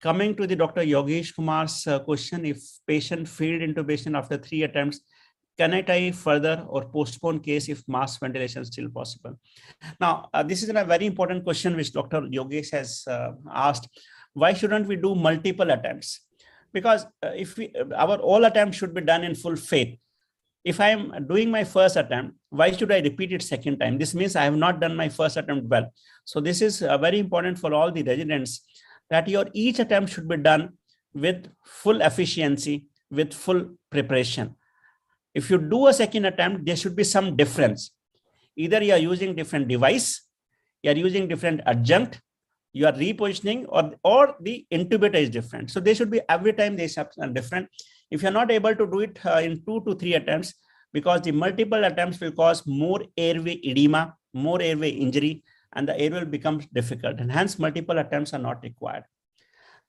D: Coming to the Dr. Yogesh Kumar's question, if patient failed intubation after 3 attempts, can I try further or postpone case if mask ventilation is still possible? Now, this is a very important question which Dr. Yogesh has asked. Why shouldn't we do multiple attempts? Because if our all attempts should be done in full faith. If I am doing my first attempt, why should I repeat it second time? This means I have not done my first attempt well. So this is very important for all the residents, that your each attempt should be done with full efficiency, with full preparation. If you do a second attempt, there should be some difference. Either you are using different device, you are using different adjunct, you are repositioning, or the intubator is different. So they should be, every time they are different. If you're not able to do it in 2 to 3 attempts, because the multiple attempts will cause more airway edema, more airway injury, and the airway becomes difficult, and hence multiple attempts are not required.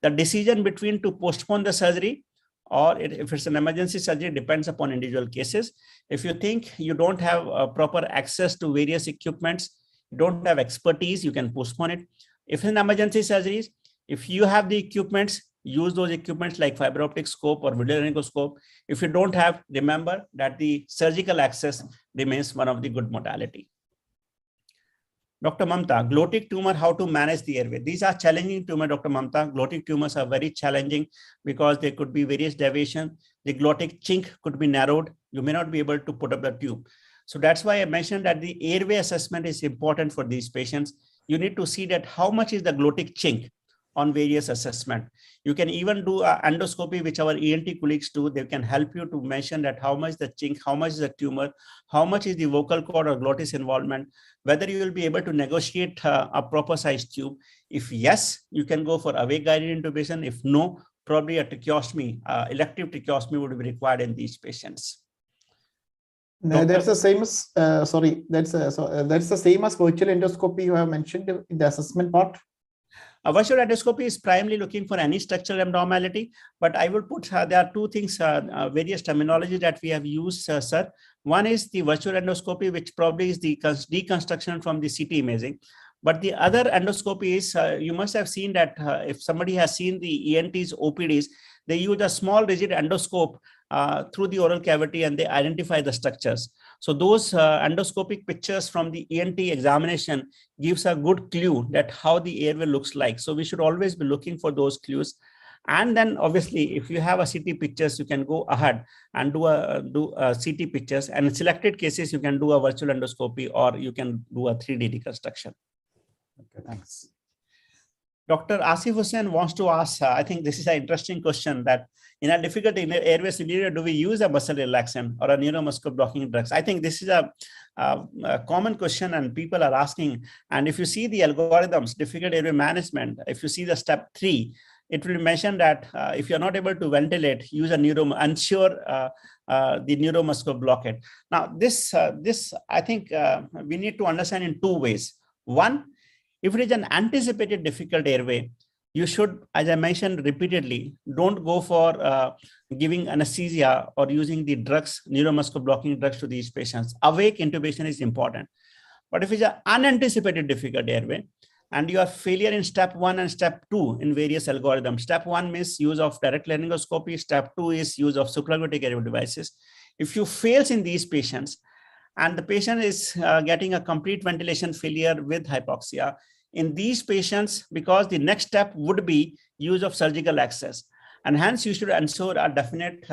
D: The decision between to postpone the surgery or if it's an emergency surgery depends upon individual cases. If you think you don't have proper access to various equipments, you don't have expertise, you can postpone it. If in emergency surgeries, if you have the equipments, use those equipments like fiber optic scope or video laryngoscope. If you don't have, remember that the surgical access remains one of the good modality. Dr. Mamta, glottic tumor, how to manage the airway? These are challenging tumor, Dr. Mamta. Glottic tumors are very challenging because there could be various deviation. The glottic chink could be narrowed. You may not be able to put up the tube. So that's why I mentioned that the airway assessment is important for these patients. You need to see that how much is the glottic chink on various assessment. You can even do endoscopy, which our ENT colleagues do. They can help you to mention that how much the chink, how much is the tumor, how much is the vocal cord or glottis involvement, whether you will be able to negotiate a proper size tube. If yes, you can go for awake guided intubation. If no, probably a tracheostomy, elective tracheostomy would be required in these patients.
F: That's the same as that's the same as virtual endoscopy you have mentioned in the assessment part.
D: A virtual endoscopy is primarily looking for any structural abnormality, but I will put there are two things, various terminology that we have used, sir. One is the virtual endoscopy, which probably is the deconstruction from the CT imaging. But the other endoscopy is, you must have seen that if somebody has seen the ENT's OPDs, they use a small rigid endoscope through the oral cavity and they identify the structures. So those endoscopic pictures from the ENT examination gives a good clue that how the airway looks like. So we should always be looking for those clues. And then obviously, if you have a CT pictures, you can go ahead and do CT pictures. And in selected cases, you can do a virtual endoscopy or you can do a 3D reconstruction.
F: Okay, thanks.
D: Dr. Asif Hussain wants to ask, I think this is an interesting question, that in a difficult airway scenario, do we use a muscle relaxant or a neuromuscular blocking drugs? I think this is a common question and people are asking. And if you see the algorithms, difficult airway management, if you see the step 3, it will mention that if you're not able to ventilate, use a ensure the neuromuscular blockade. Now, this I think we need to understand in 2 ways. One, if it is an anticipated difficult airway, you should, as I mentioned repeatedly, don't go for giving anesthesia or using the drugs, neuromuscular blocking drugs to these patients. Awake intubation is important. But if it's an unanticipated difficult airway, and you have failure in step 1 and step 2 in various algorithms. Step 1 means use of direct laryngoscopy. Step 2 is use of supraglottic airway devices. If you fails in these patients, and the patient is getting a complete ventilation failure with hypoxia, in these patients, because the next step would be use of surgical access. And hence you should ensure a definite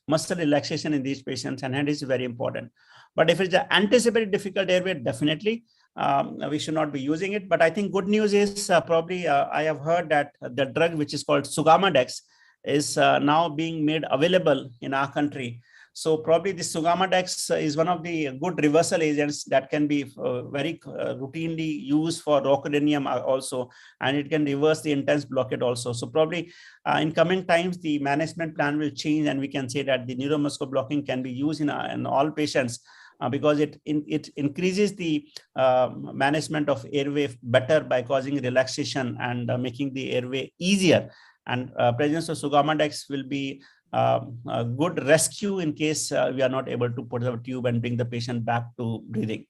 D: muscle relaxation in these patients, and hence is very important. But if it's an anticipated difficult airway, definitely we should not be using it. But I think good news is probably I have heard that the drug which is called Sugamadex is now being made available in our country. So probably the Sugamadex is one of the good reversal agents that can be very routinely used for rocodinium also, and it can reverse the intense blockade also. So probably in coming times, the management plan will change, and we can say that the neuromuscular blocking can be used in all patients because it increases the management of airway better by causing relaxation and making the airway easier. And presence of Sugamadex will be a good rescue in case we are not able to put a tube and bring the patient back to breathing.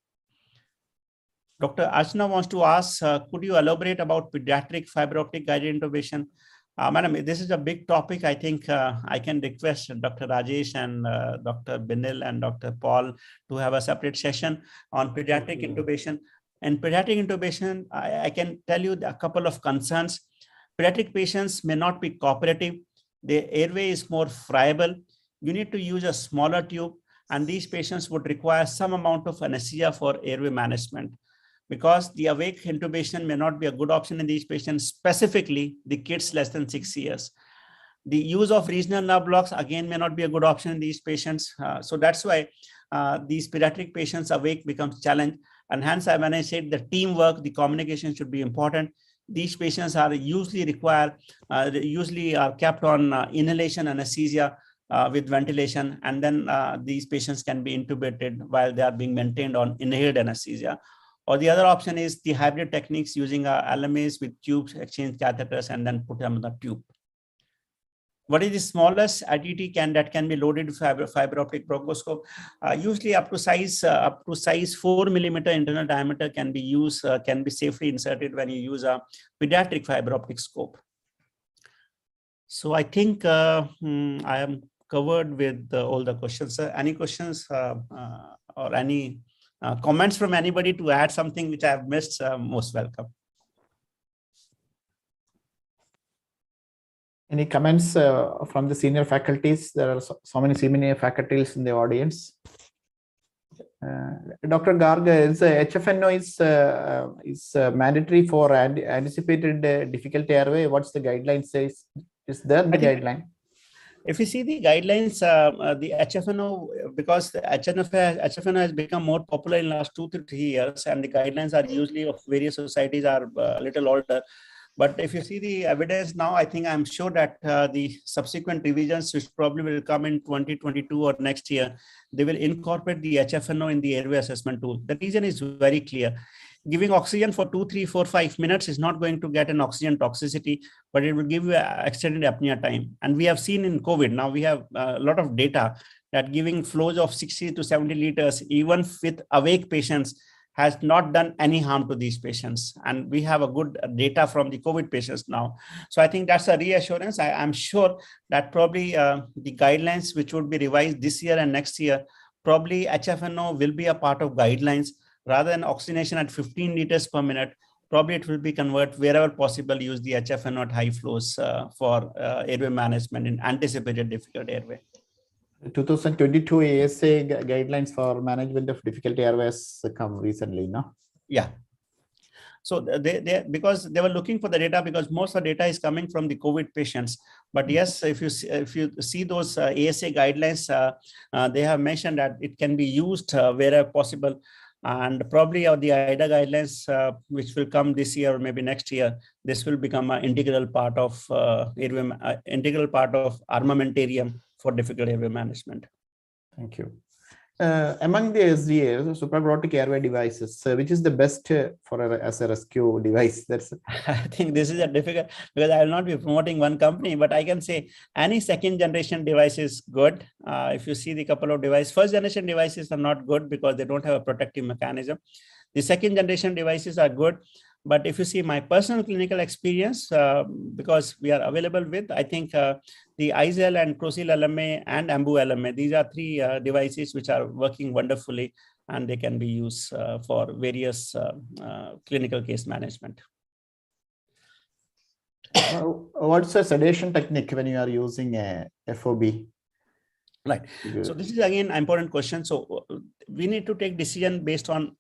D: Dr. Archana wants to ask, could you elaborate about pediatric fiber optic guided intubation? Madam, this is a big topic. I think I can request Dr. Rajesh and Dr. Binil and Dr. Paul to have a separate session on pediatric intubation. And pediatric intubation, I can tell you a couple of concerns. Pediatric patients may not be cooperative. The airway is more friable. You need to use a smaller tube, and these patients would require some amount of anesthesia for airway management. Because the awake intubation may not be a good option in these patients, specifically the kids less than 6 years. The use of regional nerve blocks, again, may not be a good option in these patients. So that's why these pediatric patients awake becomes challenge. And hence, when I said the teamwork, the communication should be important. These patients are usually are kept on inhalation anesthesia with ventilation, and then these patients can be intubated while they are being maintained on inhaled anesthesia. Or the other option is the hybrid techniques using LMAs with tubes, exchange catheters, and then put them on the tube. What is the smallest ITT that can be loaded with fiber optic bronchoscope? Usually up to size 4 millimeter internal diameter can be used, can be safely inserted when you use a pediatric fiber optic scope. So I think I am covered with all the questions. Any questions or any comments from anybody to add something which I have missed? Most welcome.
F: Any comments from the senior faculties? There are so many senior faculties in the audience. Dr. Garg, is HFNO is mandatory for anticipated difficult airway? What's the guideline says? Is there the guideline?
D: If you see the guidelines, the HFNO, because the HFNO has become more popular in the last 2 to 3 years, and the guidelines are usually of various societies are a little older. But if you see the evidence now, I think I'm sure that the subsequent revisions, which probably will come in 2022 or next year, they will incorporate the HFNO in the airway assessment tool. The reason is very clear. Giving oxygen for 2, 3, 4, 5 minutes is not going to get an oxygen toxicity, but it will give you extended apnea time. And we have seen in COVID, now we have a lot of data that giving flows of 60 to 70 liters, even with awake patients, has not done any harm to these patients. And we have a good data from the COVID patients now. So I think that's a reassurance. I'm sure that probably the guidelines which would be revised this year and next year, probably HFNO will be a part of guidelines rather than oxygenation at 15 liters per minute. Probably it will be converted wherever possible, use the HFNO at high flows for airway management in anticipated difficult airway.
F: 2022 ASA guidelines for management of difficult airways come recently, no?
D: Yeah. So because they were looking for the data, because most of the data is coming from the COVID patients. But yes, if you see those ASA guidelines, they have mentioned that it can be used wherever possible. And probably the IDA guidelines, which will come this year or maybe next year, this will become an integral part of integral part of armamentarium for difficult airway management.
F: Thank you. Among the SDA, supraglottic airway devices, which is the best as a rescue device?
D: I think this is a difficult, because I will not be promoting one company, but I can say any second generation device is good. If you see the couple of devices, first generation devices are not good because they don't have a protective mechanism. The second generation devices are good. But if you see my personal clinical experience, because we are available with, I think the ISL and Crocil LMA and AMBU LMA, these are 3 devices which are working wonderfully, and they can be used for various clinical case management.
F: What's a sedation technique when you are using a FOB?
D: Right. So this is again an important question. So we need to take decision based on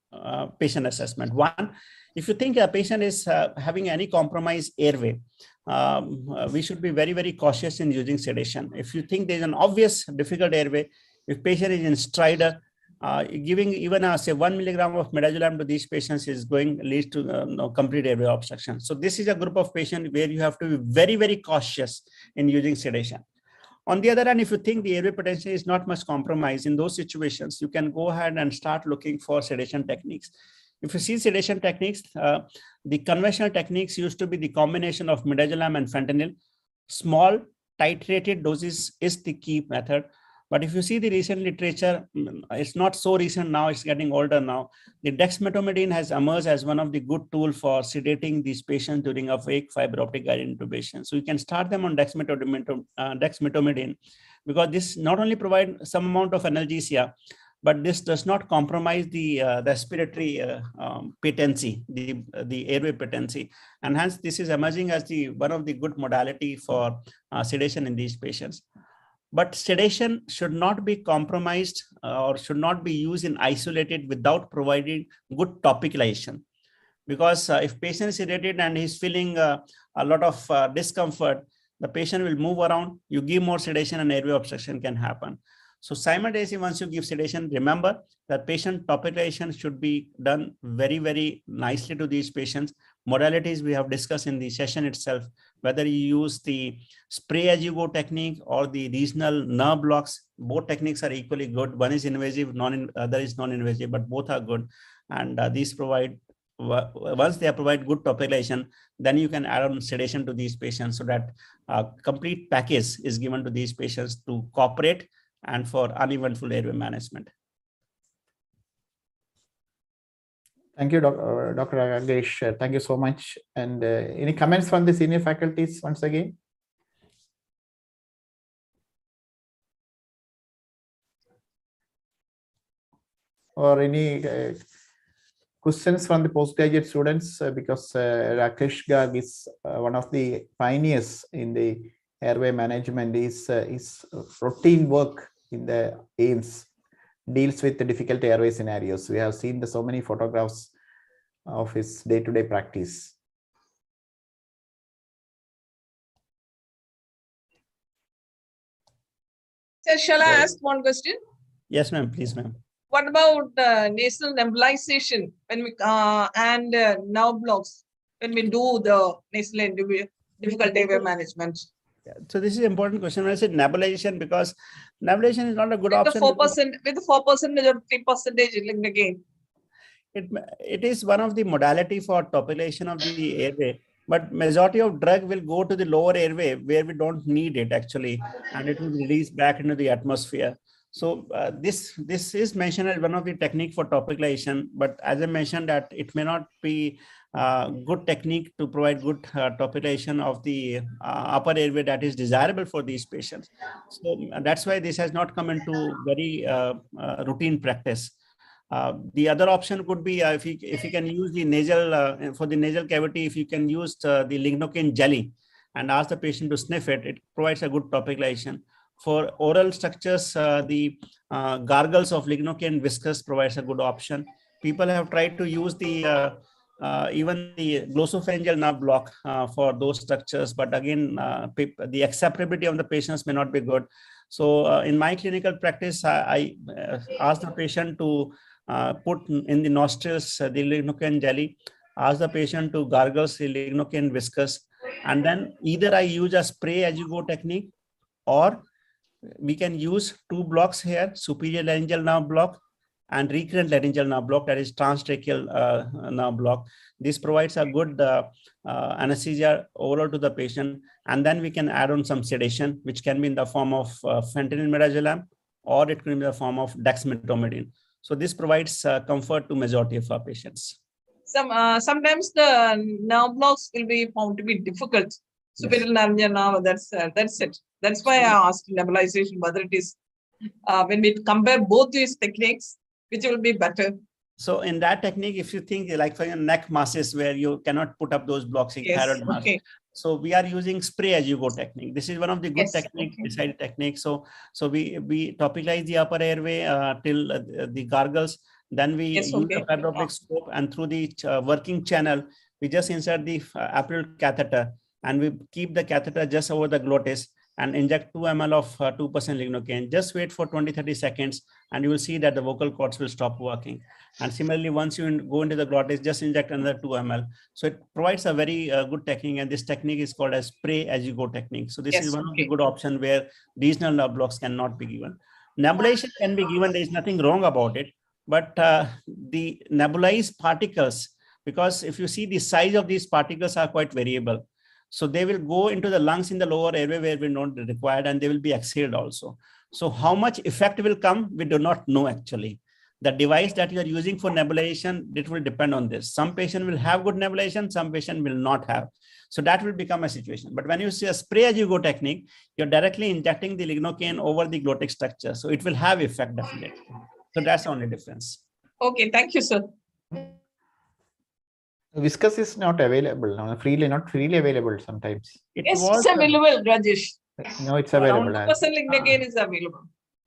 D: patient assessment. One, if you think a patient is having any compromised airway, we should be very, very cautious in using sedation. If you think there's an obvious difficult airway, if patient is in stridor, giving even say 1 milligram of midazolam to these patients is leads to complete airway obstruction. So this is a group of patients where you have to be very, very cautious in using sedation. On the other hand, if you think the airway potential is not much compromised, in those situations, you can go ahead and start looking for sedation techniques. If you see sedation techniques, the conventional techniques used to be the combination of midazolam and fentanyl. Small titrated doses is the key method. But if you see the recent literature, it's not so recent now, it's getting older now. The dexmedetomidine has emerged as one of the good tools for sedating these patients during awake fiber optic guided intubation. So you can start them on dexmedetomidine, because this not only provides some amount of analgesia, but this does not compromise the respiratory patency, the airway patency. And hence this is emerging as one of the good modality for sedation in these patients. But sedation should not be compromised or should not be used in isolated without providing good topicalization. Because if patient is sedated and he's feeling a lot of discomfort, the patient will move around, you give more sedation and airway obstruction can happen. So simultaneously, once you give sedation, remember that patient topicalization should be done very, very nicely to these patients. Modalities we have discussed in the session itself, whether you use the spray as you go technique or the regional nerve blocks, both techniques are equally good. One is invasive, other is non-invasive, but both are good. And these provide, once they provide good topicalization, then you can add on sedation to these patients so that a complete package is given to these patients to cooperate and for uneventful airway management.
F: Thank you, Dr. Rakesh. Thank you so much. And any comments from the senior faculties once again? Or any questions from the postgraduate students? Because Rakesh Garg is one of the pioneers in the airway management. His routine work in the AIMS deals with the difficult airway scenarios. We have seen so many photographs of his day-to-day practice.
C: Sir, shall I ask one question?
D: Yes, ma'am. Please, ma'am.
C: What about nasal nebulization when we and nerve blocks when we do the nasal difficult airway management?
D: So this is an important question. When I said nebulization, because nebulization is not a good
C: With
D: option.
C: The 4%, with the 4% or 3% again.
D: It is one of the modality for topicalization of the airway, but majority of drug will go to the lower airway where we don't need it actually, and it will release back into the atmosphere. So this is mentioned as one of the technique for topicalization, but as I mentioned that it may not be good technique to provide good topicalization of the upper airway that is desirable for these patients. So that's why this has not come into very routine practice. The other option could be if you can use the nasal for the nasal cavity, if you can use the lignocaine jelly and ask the patient to sniff it, it provides a good topicalization. For oral structures, the gargles of lignocaine viscous provides a good option. People have tried to use the even the glossopharyngeal nerve block for those structures, but again, the acceptability of the patients may not be good. So in my clinical practice, I ask the patient to put in the nostrils the lignocaine jelly, ask the patient to gargle the lignocaine viscous, and then either I use a spray as you go technique, or we can use two blocks here, superior laryngeal nerve block and recurrent laryngeal nerve block, that is transtracheal nerve block. This provides a good anesthesia overall to the patient, and then we can add on some sedation, which can be in the form of fentanyl midazolam, or it can be in the form of dexmedetomidine. So this provides comfort to majority of our patients.
C: Sometimes the nerve blocks will be found to be difficult. Superior laryngeal nerve, that's it. That's why I asked nebulization whether it is when we compare both these techniques, which will be better.
D: So in that technique, if you think like for your neck masses where you cannot put up those blocks in thyroid mass, so we are using spray as you go technique. This is one of the good technique, decided technique. So we topicalize the upper airway till the gargles. Then we use the fiber optic scope, and through the working channel, we just insert the apparel catheter, and we keep the catheter just over the glottis and inject 2 ml of 2% lignocaine. Just wait for 20-30 seconds, and you will see that the vocal cords will stop working. And similarly, once you go into the glottis, just inject another 2 ml. So it provides a very good technique, and this technique is called as spray as you go technique. So this is one of the good options where regional nerve blocks cannot be given. Nebulization can be given, there is nothing wrong about it, but the nebulized particles, because if you see the size of these particles are quite variable. So they will go into the lungs in the lower airway where we don't require, and they will be exhaled also. So how much effect will come, we do not know actually. The device that you are using for nebulization, it will depend on this. Some patient will have good nebulization, some patient will not have. So that will become a situation. But when you see a spray as you go technique, you're directly injecting the lignocaine over the glottic structure. So it will have effect definitely. So that's the only difference.
C: Okay, thank you, sir.
F: Viscous is not available now, not freely available sometimes.
C: It's available, Rajesh.
F: No, it's available.
C: Around 2% lignocaine is available.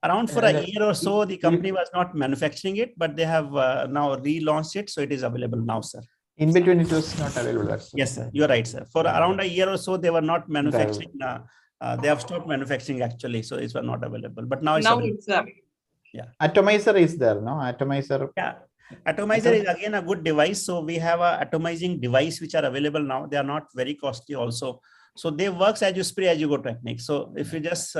D: Around for a year or so, the company was not manufacturing it, but they have now relaunched it, so it is available now, sir.
F: In between, it was not available.
D: Yes, sir. You're right, sir. For around a year or so, they were not manufacturing. They have stopped manufacturing actually, so it was not available. But now it's available.
C: It's available.
D: Yeah.
F: Atomizer is there, no? Atomizer.
D: Yeah. Atomizer is again a good device. So we have a atomizing device which are available now. They are not very costly also. So they works as you spray as you go technique. So if you just,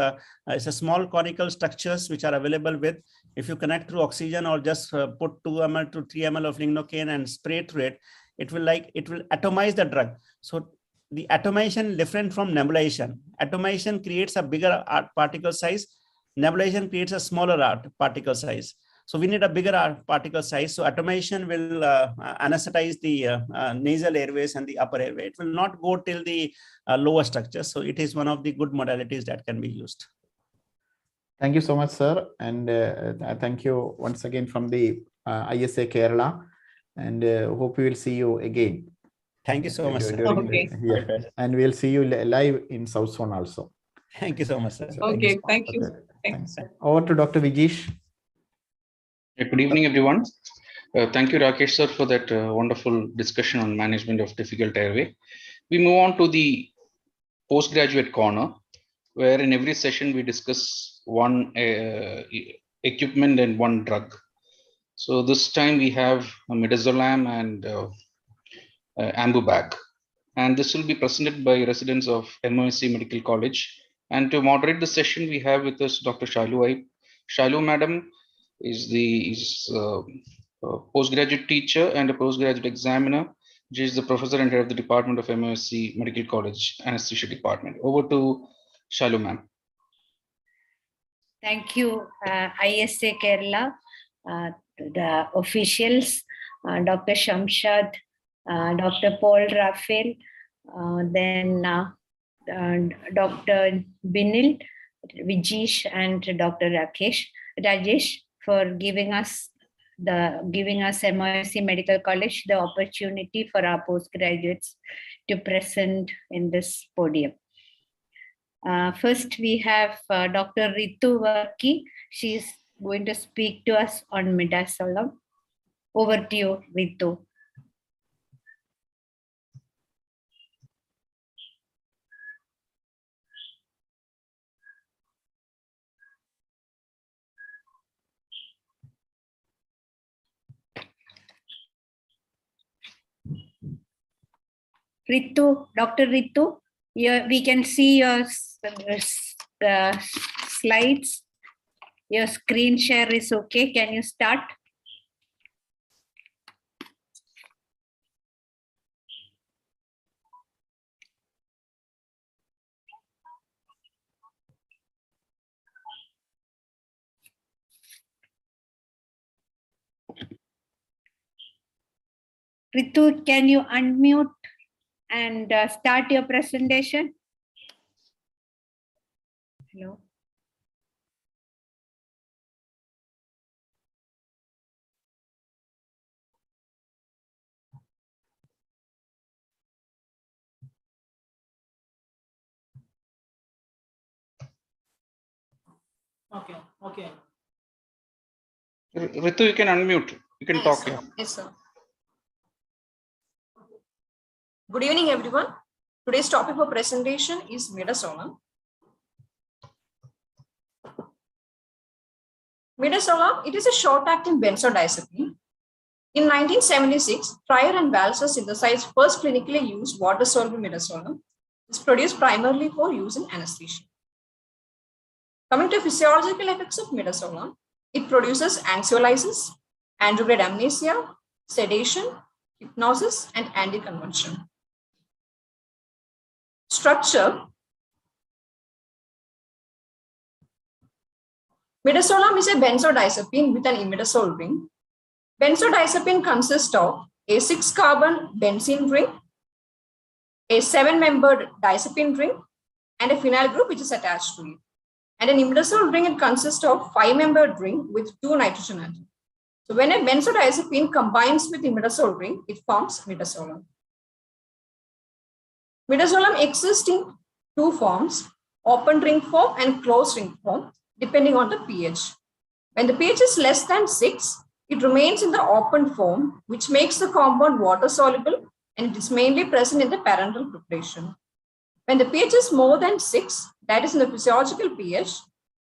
D: it's a small conical structures which are available with, if you connect through oxygen or just put 2 ml to 3 ml of lignocaine and spray through it, it will atomize the drug. So the atomization different from nebulization. Atomization creates a bigger particle size. Nebulization creates a smaller particle size. So we need a bigger particle size. So atomization will anesthetize the nasal airways and the upper airway. It will not go till the lower structure. So it is one of the good modalities that can be used.
F: Thank you so much, sir. And thank you once again from the ISA Kerala. And hope we will see you again.
D: Thank you so much, sir.
C: Okay.
F: And we'll see you live in South Zone also.
D: Thank you so much, sir.
C: Okay, thank you.
F: Okay.
C: Thanks.
F: Over to Dr. Vijesh.
G: Good evening, everyone. Thank you, Rakesh sir, for that wonderful discussion on management of difficult airway. We move on to the postgraduate corner, where in every session we discuss one equipment and one drug. So this time we have a Midazolam and AMBU bag. And this will be presented by residents of MOSC Medical College. And to moderate the session, we have with us Dr. Shalu. Shalu madam is a postgraduate teacher and a postgraduate examiner. She is the professor and head of the department of MOSC Medical College Anesthesia Department. Over to Shalu ma'am.
H: Thank you, ISA Kerala, the officials, Dr. Shamshad, Dr. Paul Raphael, then Dr. Binil, Vijesh, and Dr. Rajesh for giving us MOSC Medical College the opportunity for our postgraduates to present in this podium. First, we have Dr. Ritu Varki. She's going to speak to us on Midazolam. Over to you, Ritu. Ritu, Dr. Ritu, we can see your slides. Your screen share is okay. Can you start? Ritu, can you unmute and start your presentation? Hello.
I: Okay.
G: Ritu, you can unmute. You can talk.
I: Sir. Yes, sir. Good evening, everyone. Today's topic for presentation is Midazolam. Midazolam, it is a short-acting benzodiazepine. In 1976, Fryer and Walser synthesized first clinically used water-soluble midazolam. It's produced primarily for use in anesthesia. Coming to physiological effects of midazolam, it produces anxiolysis, andrograde amnesia, sedation, hypnosis, and anti-convulsion. Structure. Midazolam is a benzodiazepine with an imidazole ring. Benzodiazepine consists of a 6-carbon benzene ring, a 7-membered diazepine ring, and a phenyl group which is attached to it. And an imidazole ring, it consists of 5-membered ring with 2 nitrogen atoms. So when a benzodiazepine combines with imidazole ring, it forms midazolam. Midazolam exists in 2 forms, open ring form and closed ring form, depending on the pH. When the pH is less than 6, it remains in the open form, which makes the compound water soluble, and it is mainly present in the parenteral preparation. When the pH is more than 6, that is in the physiological pH,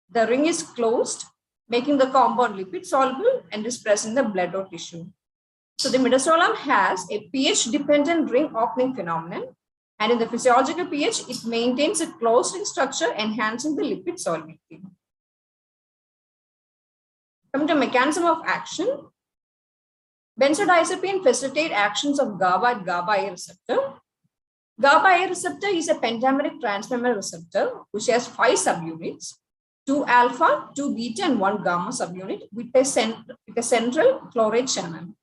I: the ring is closed making the compound lipid soluble and is present in the blood or tissue. So the midazolam has a pH-dependent ring opening phenomenon, and in the physiological pH, it maintains a closed ring structure, enhancing the lipid solubility. Coming to mechanism of action, benzodiazepine facilitate actions of GABA at GABA-A receptor. GABA-A receptor is a pentameric transmembrane receptor which has 5 subunits, 2 alpha, 2 beta, and 1 gamma subunit with a central chloride channel.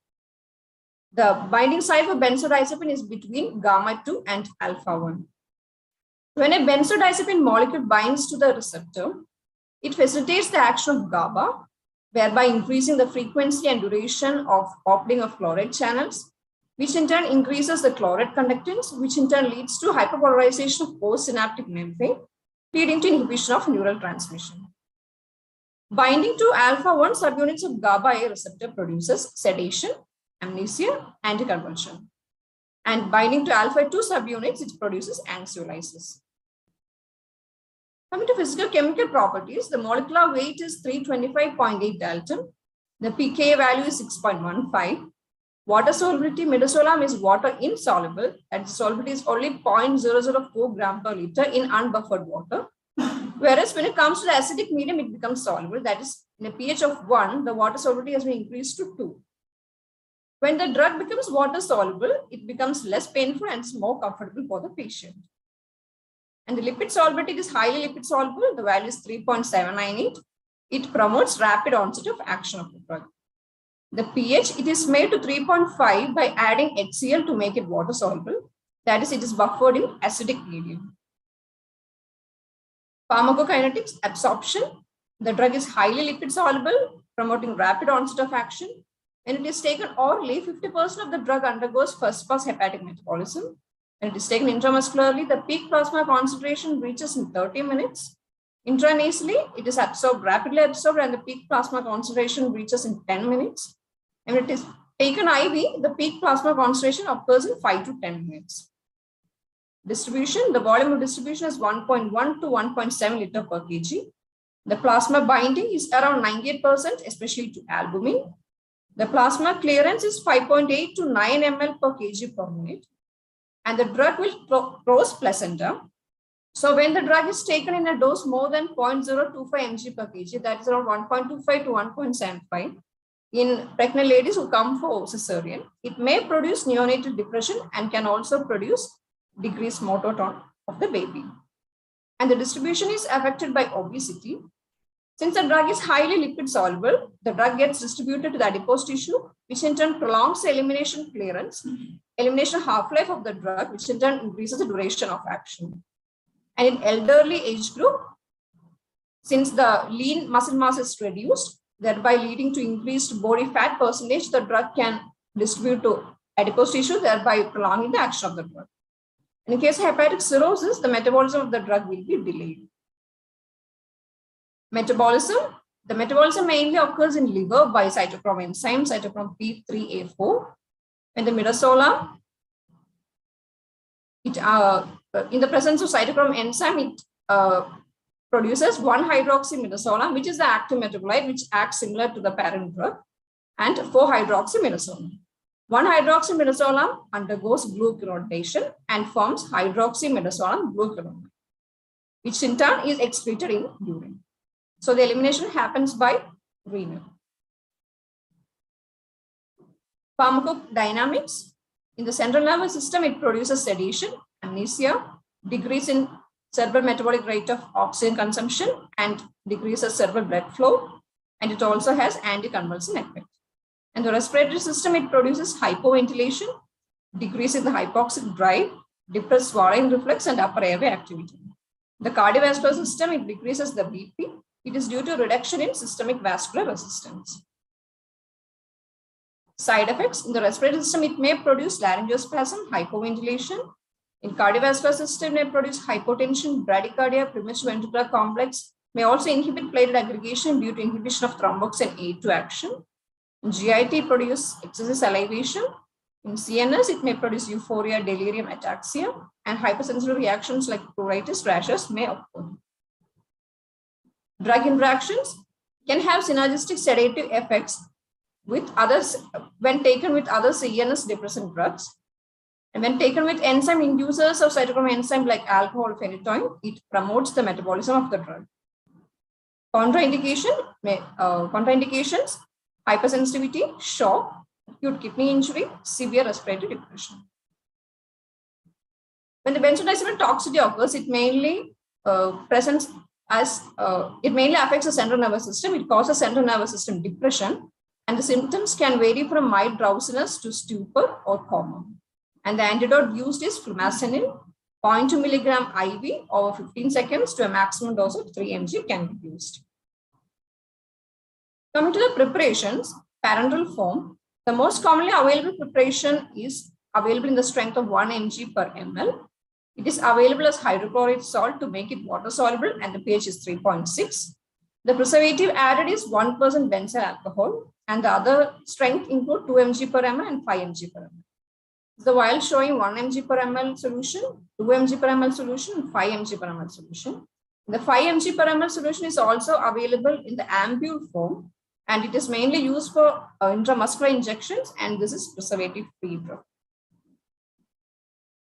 I: The binding site for benzodiazepine is between gamma 2 and alpha 1. When a benzodiazepine molecule binds to the receptor, it facilitates the action of GABA, thereby increasing the frequency and duration of opening of chloride channels, which in turn increases the chloride conductance, which in turn leads to hyperpolarization of postsynaptic membrane, leading to inhibition of neural transmission. Binding to alpha-1 subunits of GABA-A receptor produces sedation, amnesia, anticonvulsion. And binding to alpha-2 subunits, it produces anxiolysis. Coming to physical chemical properties, the molecular weight is 325.8 Dalton. The pKa value is 6.15. Water solubility, midazolam is water insoluble, and the solubility is only 0.004 gram per liter in unbuffered water. Whereas when it comes to the acidic medium, it becomes soluble. That is, in a pH of 1, the water solubility has been increased to 2. When the drug becomes water soluble, it becomes less painful and it's more comfortable for the patient. And the lipid solubility is highly lipid soluble. The value is 3.798. It promotes rapid onset of action of the drug. The pH, it is made to 3.5 by adding HCl to make it water soluble. That is, it is buffered in acidic medium. Pharmacokinetics, absorption. The drug is highly lipid soluble, promoting rapid onset of action. When it is taken orally, 50% of the drug undergoes first-pass hepatic metabolism. When it is taken intramuscularly, the peak plasma concentration reaches in 30 minutes. Intranasally, it is absorbed, rapidly absorbed, and the peak plasma concentration reaches in 10 minutes. And when it is taken IV, the peak plasma concentration occurs in 5 to 10 minutes. Distribution, the volume of distribution is 1.1 to 1.7 liter per kg. The plasma binding is around 98%, especially to albumin. The plasma clearance is 5.8 to 9 ml per kg per minute. And the drug will cross placenta. So when the drug is taken in a dose more than 0.025 mg per kg, that is around 1.25 to 1.75, in pregnant ladies who come for cesarean, it may produce neonatal depression and can also produce decreased motor tone of the baby. And the distribution is affected by obesity. Since the drug is highly lipid soluble, the drug gets distributed to the adipose tissue, which in turn prolongs the elimination clearance, elimination half-life of the drug, which in turn increases the duration of action. And in elderly age group, since the lean muscle mass is reduced, thereby leading to increased body fat percentage, the drug can distribute to adipose tissue, thereby prolonging the action of the drug. In case of hepatic cirrhosis, the metabolism of the drug will be delayed. Metabolism. The metabolism mainly occurs in liver by cytochrome enzyme, cytochrome P3A4. And the midazolam, in the presence of cytochrome enzyme, it produces 1-hydroxymidazolam, which is the active metabolite, which acts similar to the parent drug, and 4-hydroxymidazolam. 1-hydroxymidazolam undergoes glucuronidation and forms hydroxymidazolam glucuronide, which in turn is excreted in urine. So the elimination happens by renal. Pharmacodynamics. In the central nervous system, it produces sedation, amnesia, decrease in cerebral metabolic rate of oxygen consumption, and decreases cerebral blood flow. And it also has anticonvulsant effect. And the respiratory system, it produces hypoventilation, decrease in the hypoxic drive, depressed swallowing reflex, and upper airway activity. The cardiovascular system, it decreases the BP. It is due to reduction in systemic vascular resistance. Side effects. In the respiratory system, it may produce laryngospasm, hypoventilation. In cardiovascular system, it may produce hypotension, bradycardia, premature ventricular complex. May also inhibit platelet aggregation due to inhibition of thromboxane A2 action. In GIT, produce excessive salivation. In CNS, it may produce euphoria, delirium, ataxia, and hypersensitive reactions like pruritus, rashes may occur. Drug interactions can have synergistic sedative effects with others when taken with other CNS depressant drugs. And when taken with enzyme inducers of cytochrome enzyme like alcohol or phenytoin, it promotes the metabolism of the drug. Contraindications, hypersensitivity, shock, acute kidney injury, severe respiratory depression. When the benzodiazepine toxicity occurs, it mainly presents as it mainly affects the central nervous system. It causes central nervous system depression, and the symptoms can vary from mild drowsiness to stupor or coma. And the antidote used is flumazenil, 0.2 milligram IV over 15 seconds to a maximum dose of 3 mg can be used. Coming to the preparations, parenteral form, the most commonly available preparation is available in the strength of 1 mg per ml. It is available as hydrochloride salt to make it water soluble, and the pH is 3.6. The preservative added is 1% benzyl alcohol, and the other strength include 2 mg per ml and 5 mg per ml. The vial showing 1 mg per ml solution, 2 mg per ml solution, and 5 mg per ml solution. The 5 mg per ml solution is also available in the AMBU form, and it is mainly used for intramuscular injections, and this is preservative-free drug.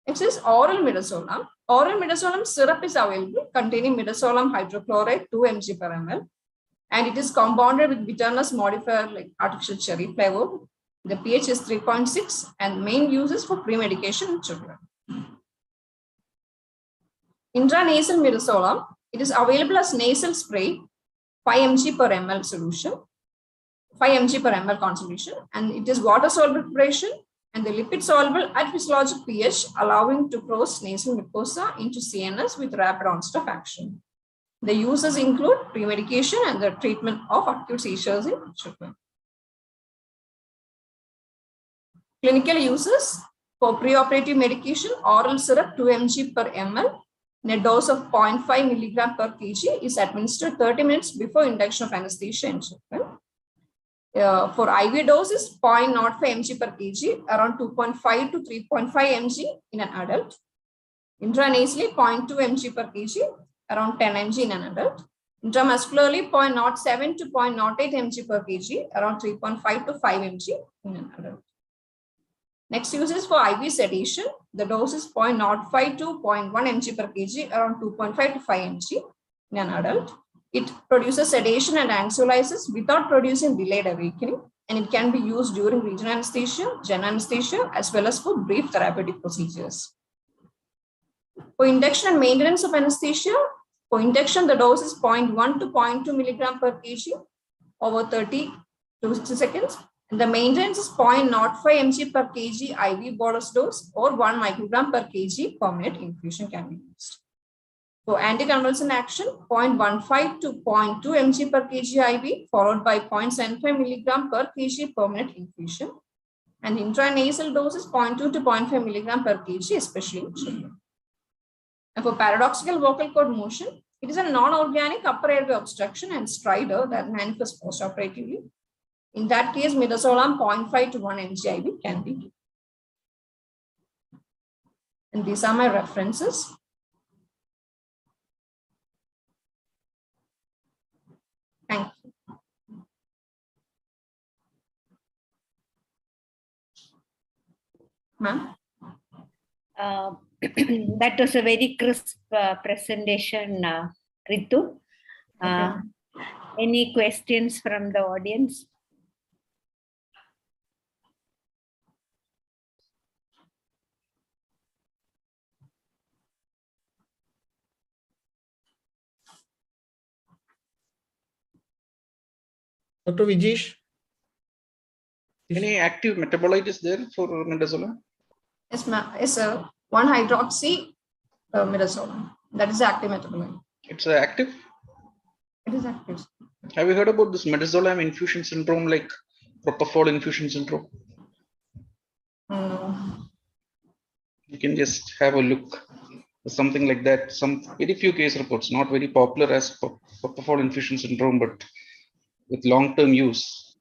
I: Next is oral midazolam. Oral midazolam syrup is available containing midazolam hydrochloride 2 mg per ml, and it is compounded with bitterness modifier like artificial cherry flavor. The pH is 3.6, and main use is for pre-medication in children. Intranasal midazolam, it is available as nasal spray, 5 mg per ml solution, 5 mg per ml concentration, and it is water soluble preparation and the lipid soluble at physiologic pH, allowing to cross nasal mucosa into CNS with rapid onset of action. The uses include pre-medication and the treatment of acute seizures in children. Clinical uses for preoperative medication, oral syrup 2 mg per ml in a dose of 0.5 milligram per kg is administered 30 minutes before induction of anesthesia in children. For IV doses, 0.05 mg per kg, around 2.5 to 3.5 mg in an adult. Intranasally, 0.2 mg per kg, around 10 mg in an adult. Intramuscularly, 0.07 to 0.08 mg per kg, around 3.5 to 5 mg in an adult. Next use is for IV sedation. The dose is 0.05 to 0.1 mg per kg, around 2.5 to 5 mg in an adult. It produces sedation and anxiolysis without producing delayed awakening, and it can be used during regional anesthesia, general anesthesia, as well as for brief therapeutic procedures. For induction and maintenance of anesthesia, for induction, the dose is 0.1 to 0.2 milligram per kg over 30 to 60 seconds. And the maintenance is 0.05 mg per kg IV bolus dose or 1 microgram per kg per minute infusion can be used. For anticonvulsant action, 0.15 to 0.2 mg per kg IV followed by 0.75 milligram per kg per minute infusion. And intranasal dose is 0.2 to 0.5 milligram per kg, especially in children. And for paradoxical vocal cord motion, it is a non-organic upper airway obstruction and stridor that manifests postoperatively. In that case, midazolam 0.5 to 1 mg IV can be given. And these are my references. Thank you. Ma'am?
H: That was a very crisp presentation, Ritu.
I: Okay.
H: Any questions from the audience?
F: Dr. Vijesh?
G: Any active metabolite is there for midazolam?
I: Yes, ma'am. It's a 1-hydroxy midazolam. That is active metabolite.
G: It's active?
I: It is active.
G: Have you heard about this midazolam infusion syndrome, like propofol infusion syndrome?
I: No.
G: You can just have a look. Something like that. Some very few case reports, not very popular as propofol infusion syndrome, but with long-term use,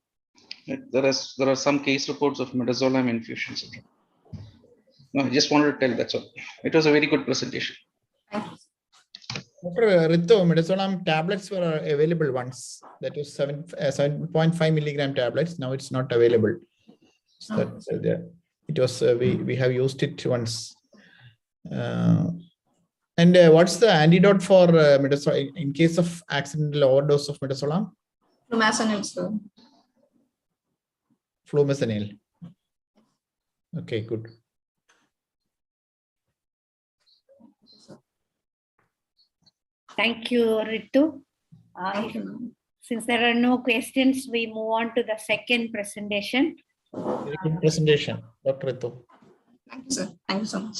G: there are some case reports of midazolam infusion syndrome. No, I just wanted to tell that's all. It was a very good presentation.
I: Thank you.
F: Dr. Ritu, Midazolam tablets were available once. That was 7.5 milligram tablets. Now it's not available. So that, it was we have used it once. And what's the antidote for midazolam in case of accidental overdose of midazolam?
I: Flumazenil, sir.
F: Flumazenil. Okay, good.
H: Thank you, Ritu.
I: Thank you.
H: Since there are no questions, we move on to the second presentation.
F: Very good presentation, Dr. Ritu.
I: Thank you, sir. Thank you so much.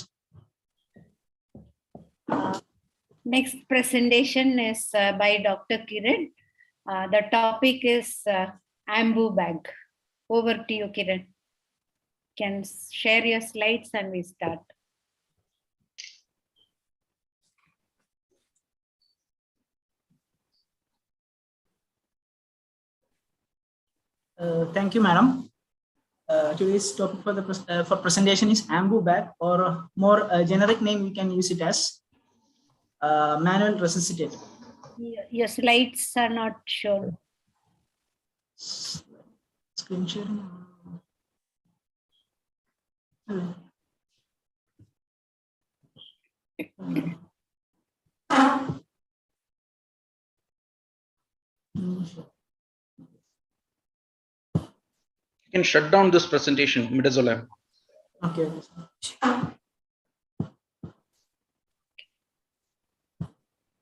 H: Next presentation is by Dr. Kiran. The topic is AMBU bag. Over to you, Kiran. Can share your slides and we start.
J: Thank you, madam. Today's topic for the for presentation is AMBU bag, or more generic name we can use it as manual resuscitator.
H: Your slides are not shown.
J: Screen sharing.
G: You can shut down this presentation, Midazolam.
J: Okay.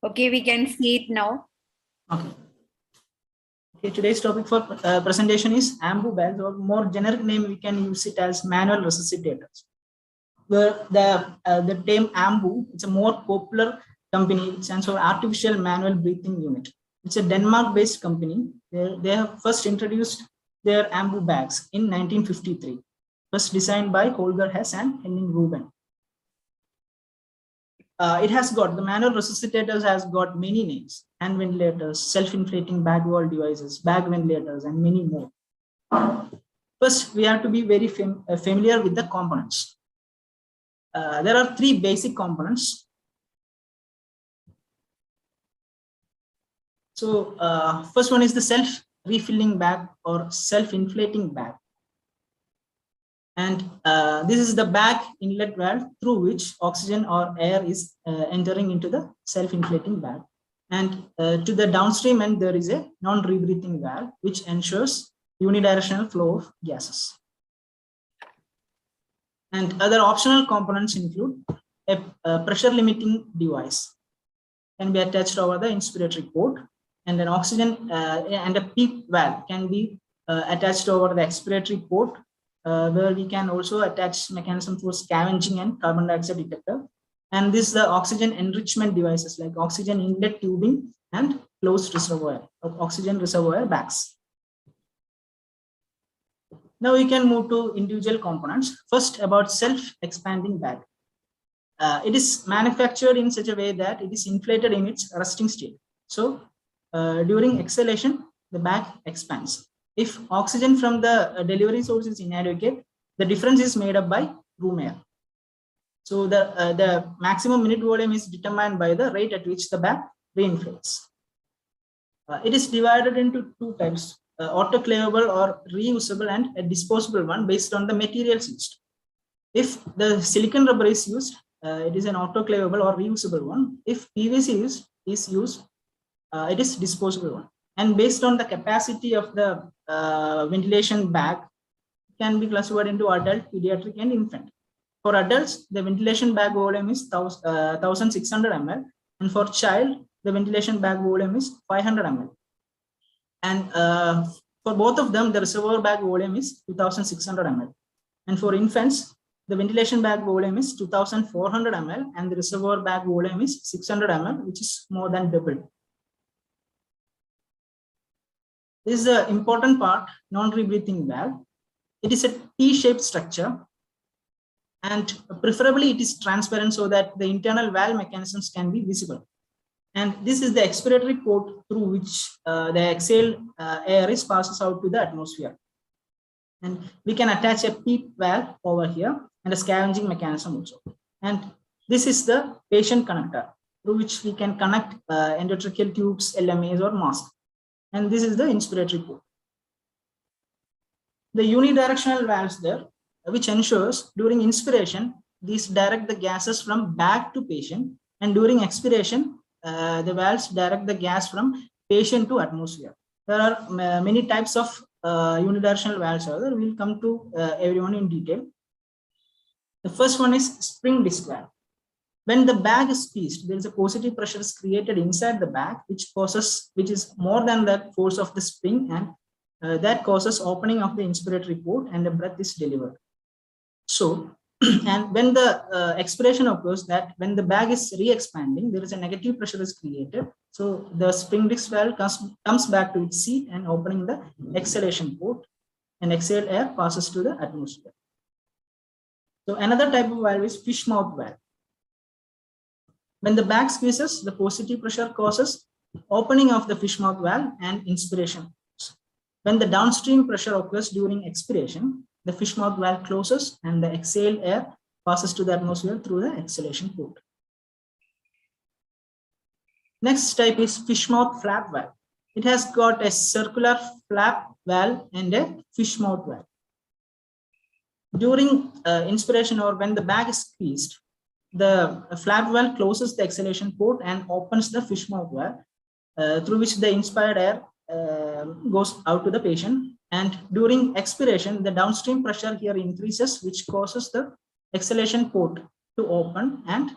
H: Okay, we can see it now.
J: Okay. Okay, today's topic for presentation is AMBU bags, or more generic name we can use it as manual resuscitators. Where the term AMBU, it's a more popular company. It stands for Artificial Manual Breathing Unit. It's a Denmark-based company. They have first introduced their AMBU bags in 1953. First designed by Holger Hess and Henning Ruben. It has got, the manual resuscitators has got many names: hand ventilators, self-inflating bag wall devices, bag ventilators, and many more. First, we have to be very familiar with the components. There are three basic components. So first one is the self-refilling bag or self-inflating bag. And this is the bag inlet valve through which oxygen or air is entering into the self-inflating bag. And to the downstream end, there is a non-rebreathing valve, which ensures unidirectional flow of gases. And other optional components include a pressure limiting device, can be attached over the inspiratory port, and an oxygen and a PEEP valve can be attached over the expiratory port, where we can also attach mechanism for scavenging and carbon dioxide detector. And this is the oxygen enrichment devices like oxygen inlet tubing and closed reservoir of oxygen reservoir bags. Now we can move to individual components. First, about self-expanding bag. It is manufactured in such a way that it is inflated in its resting state. So during exhalation, the bag expands. If oxygen from the delivery source is inadequate, the difference is made up by room air. So the maximum minute volume is determined by the rate at which the bag reinflates. It is divided into two types: autoclavable or reusable, and a disposable one based on the materials used. If the silicon rubber is used, it is an autoclavable or reusable one. If PVC is used, it is disposable one. And based on the capacity of the ventilation bag, can be classified into adult, pediatric, and infant. For adults, the ventilation bag volume is 1600 ml, and for child, the ventilation bag volume is 500 ml. And for both of them, the reservoir bag volume is 2600 ml. And for infants, the ventilation bag volume is 2400 ml, and the reservoir bag volume is 600 ml, which is more than double. This is the important part, non-rebreathing valve. It is a T-shaped structure, and preferably it is transparent so that the internal valve mechanisms can be visible. And this is the expiratory port through which the exhaled air passes out to the atmosphere. And we can attach a PEEP valve over here and a scavenging mechanism also. And this is the patient connector. through which we can connect endotracheal tubes, LMAs or mask. And this is the inspiratory port. The unidirectional valves there, which ensures during inspiration, these direct the gases from bag to patient, and during expiration, the valves direct the gas from patient to atmosphere. There are many types of unidirectional valves. We will come to everyone in detail. The first one is spring disc valve. When the bag is squeezed, there is a positive pressure is created inside the bag, which is more than the force of the spring, and that causes opening of the inspiratory port and the breath is delivered. So, and when the expiration occurs, that when the bag is re-expanding, there is a negative pressure is created. So the spring disc valve comes back to its seat and opening the exhalation port, and exhaled air passes to the atmosphere. So another type of valve is fish mouth valve. When the bag squeezes, the positive pressure causes opening of the fish mouth valve and inspiration. When the downstream pressure occurs during expiration, the fish mouth valve closes and the exhaled air passes to the atmosphere through the exhalation port. Next type is fish mouth flap valve. It has got a circular flap valve and a fish mouth valve. During inspiration or when the bag is squeezed, the flap valve closes the exhalation port and opens the fish mouth valve, through which the inspired air goes out to the patient. And during expiration, the downstream pressure here increases, which causes the exhalation port to open, and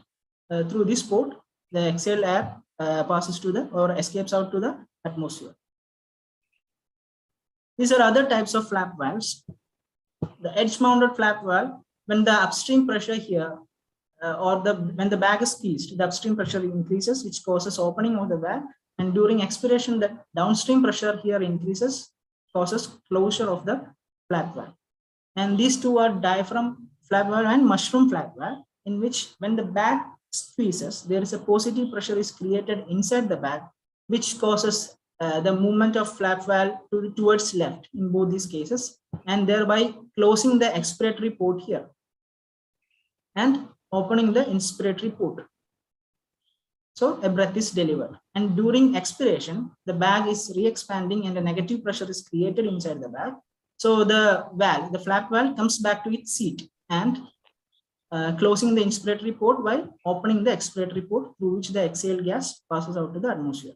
J: through this port, the exhaled air passes to the or escapes out to the atmosphere. These are other types of flap valves. The edge-mounted flap valve, when the upstream pressure here when the bag is squeezed, the upstream pressure increases, which causes opening of the valve, and during expiration, the downstream pressure here increases, causes closure of the flap valve. And these two are diaphragm flap valve and mushroom flap valve, in which when the bag squeezes, there is a positive pressure is created inside the bag, which causes the movement of flap valve towards left in both these cases, and thereby closing the expiratory port here and opening the inspiratory port. So a breath is delivered, and during expiration, the bag is re-expanding and a negative pressure is created inside the bag. So the valve, the flap valve, comes back to its seat and closing the inspiratory port while opening the expiratory port, through which the exhaled gas passes out to the atmosphere.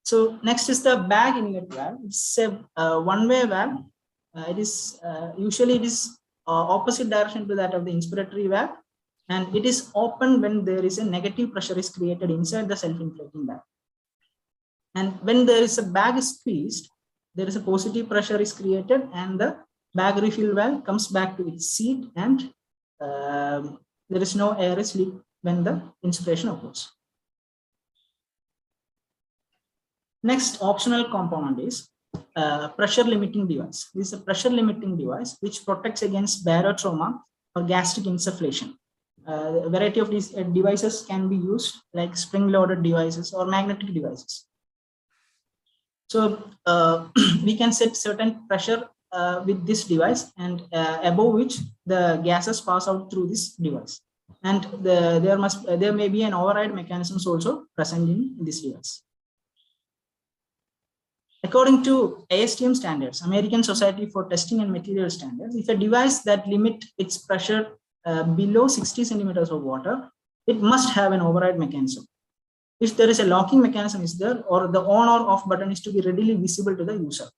J: So next is the bag inlet valve. It's a one-way valve. Usually it is opposite direction to that of the inspiratory valve, and it is open when there is a negative pressure is created inside the self-inflating bag. And when there is a bag squeezed, there is a positive pressure is created, and the bag refill valve comes back to its seat, and there is no air is leaked when the inspiration occurs. Next optional component is pressure limiting device. This is a pressure limiting device which protects against barotrauma or gastric insufflation. A variety of these devices can be used, like spring-loaded devices or magnetic devices. So we can set certain pressure with this device, and above which the gases pass out through this device. And there may be an override mechanisms also present in this device. According to ASTM standards, American Society for Testing and Material Standards, if a device that limit its pressure below 60 centimeters of water, it must have an override mechanism. If there is a locking mechanism is there, or the on or off button is to be readily visible to the user.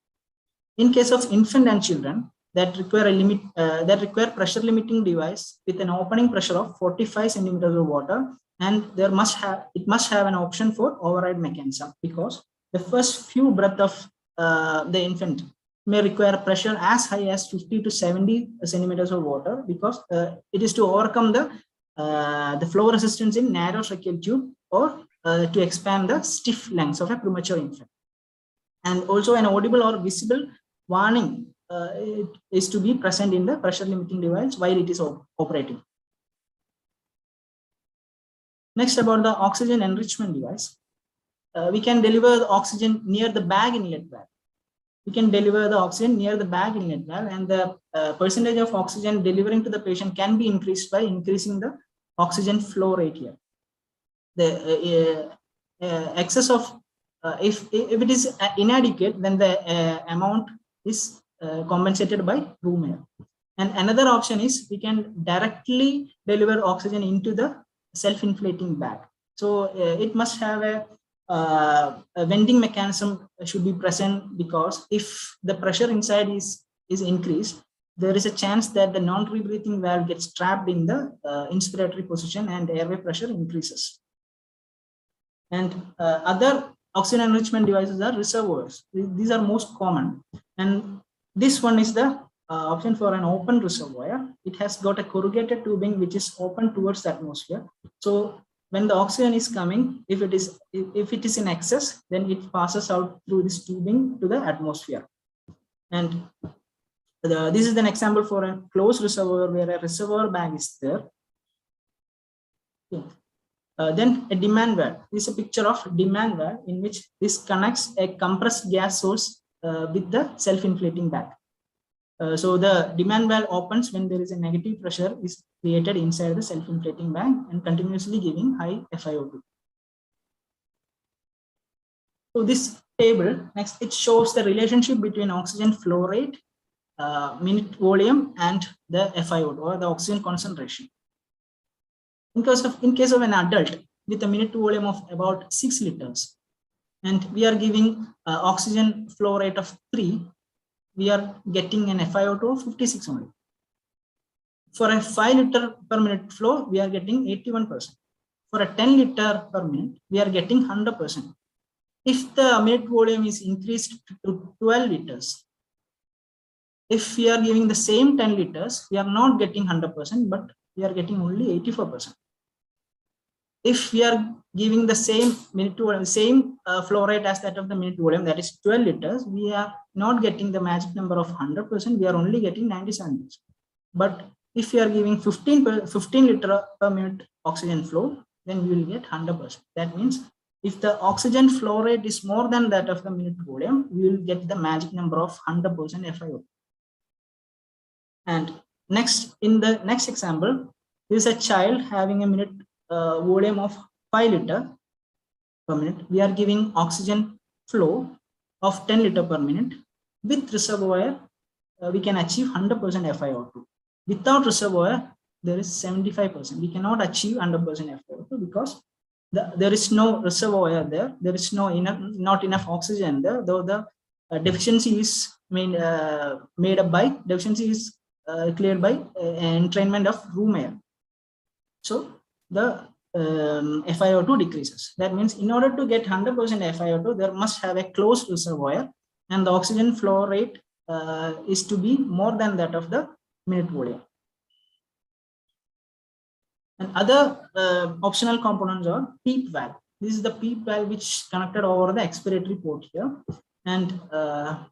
J: In case of infant and children that require pressure limiting device with an opening pressure of 45 centimeters of water, and it must have an option for override mechanism, because the first few breaths of the infant may require pressure as high as 50 to 70 centimeters of water, because it is to overcome the flow resistance in narrow tracheal tube, or to expand the stiff lungs of a premature infant. And also an audible or visible warning is to be present in the pressure limiting device while it is operating. Next, about the oxygen enrichment device. We can deliver the oxygen near the bag inlet valve. We can deliver the oxygen near the bag inlet valve, and the percentage of oxygen delivering to the patient can be increased by increasing the oxygen flow rate here. The excess of, if it is inadequate, then the amount is compensated by room air. And another option is we can directly deliver oxygen into the self-inflating bag. So it must have a vending mechanism should be present, because if the pressure inside is increased, there is a chance that the non-rebreathing valve gets trapped in the inspiratory position and airway pressure increases. And other oxygen enrichment devices are reservoirs. These are most common. And this one is the option for an open reservoir. It has got a corrugated tubing which is open towards the atmosphere. So when the oxygen is coming, if it is in excess, then it passes out through this tubing to the atmosphere. And this is an example for a closed reservoir where a reservoir bag is there. Okay. Then a demand valve. This is a picture of demand valve in which this connects a compressed gas source with the self-inflating bag. So the demand valve opens when there is a negative pressure is created inside the self-inflating bag and continuously giving high FiO2. So this table, next, it shows the relationship between oxygen flow rate, minute volume, and the FiO2 or the oxygen concentration. In case of an adult with a minute volume of about 6 liters, and we are giving oxygen flow rate of 3, we are getting an FiO2 of 56 only. For a 5 liter per minute flow, we are getting 81%. For a 10 liter per minute, we are getting 100%. If the minute volume is increased to 12 liters, if we are giving the same 10 liters, we are not getting 100%, but we are getting only 84%. If we are giving the same minute volume, same flow rate as that of the minute volume, that is 12 liters, we are not getting the magic number of 100%, we are only getting 97%. But if we are giving 15 liter per minute oxygen flow, then we will get 100%. That means if the oxygen flow rate is more than that of the minute volume, we will get the magic number of 100% FiO2. And next, in the next example, there is a child having a minute volume of 5 liter per minute. We are giving oxygen flow of 10 liter per minute. With reservoir, we can achieve 100% FiO2. Without reservoir, there is 75%. We cannot achieve 100% FiO2 because there is no reservoir there. There is not enough oxygen there. Though the deficiency is cleared by entrainment of room air. So the FiO2 decreases. That means in order to get 100% FiO2, there must have a closed reservoir, and the oxygen flow rate is to be more than that of the minute volume. And other optional components are PEEP valve. This is the PEEP valve which is connected over the expiratory port here. And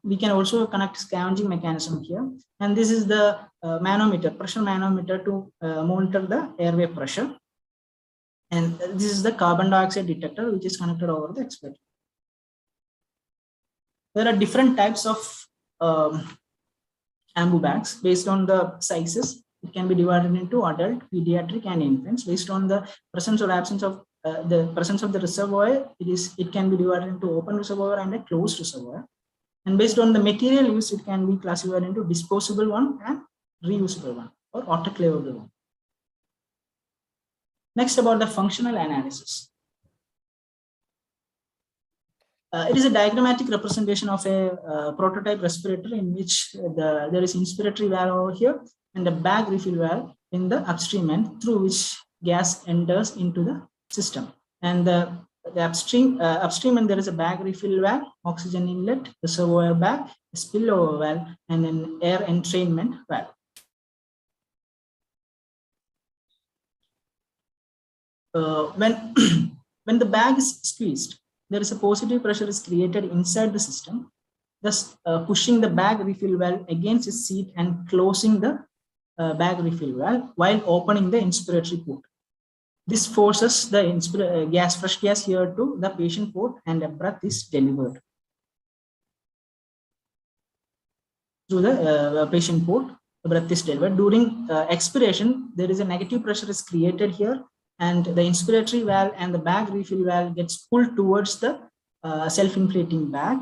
J: we can also connect scavenging mechanism here. And this is the manometer, pressure manometer to monitor the airway pressure. And this is the carbon dioxide detector, which is connected over the expiratory. There are different types of AMBU bags based on the sizes. It can be divided into adult, pediatric, and infants. Based on the presence or absence of the reservoir, it can be divided into open reservoir and a closed reservoir. And based on the material used, it can be classified into disposable one and reusable one, or autoclavable one. Next, about the functional analysis. It is a diagrammatic representation of a prototype respirator in which there is inspiratory valve over here and a bag refill valve in the upstream end through which gas enters into the system. And the upstream end, there is a bag refill valve, oxygen inlet, reservoir bag, a spillover valve, and an air entrainment valve. When the bag is squeezed, there is a positive pressure is created inside the system, thus pushing the bag refill valve against its seat and closing the bag refill valve while opening the inspiratory port. This forces the fresh gas here to the patient port, and a breath is delivered through the patient port. breath is delivered. During expiration, there is a negative pressure is created here, and the inspiratory valve and the bag refill valve gets pulled towards the self-inflating bag,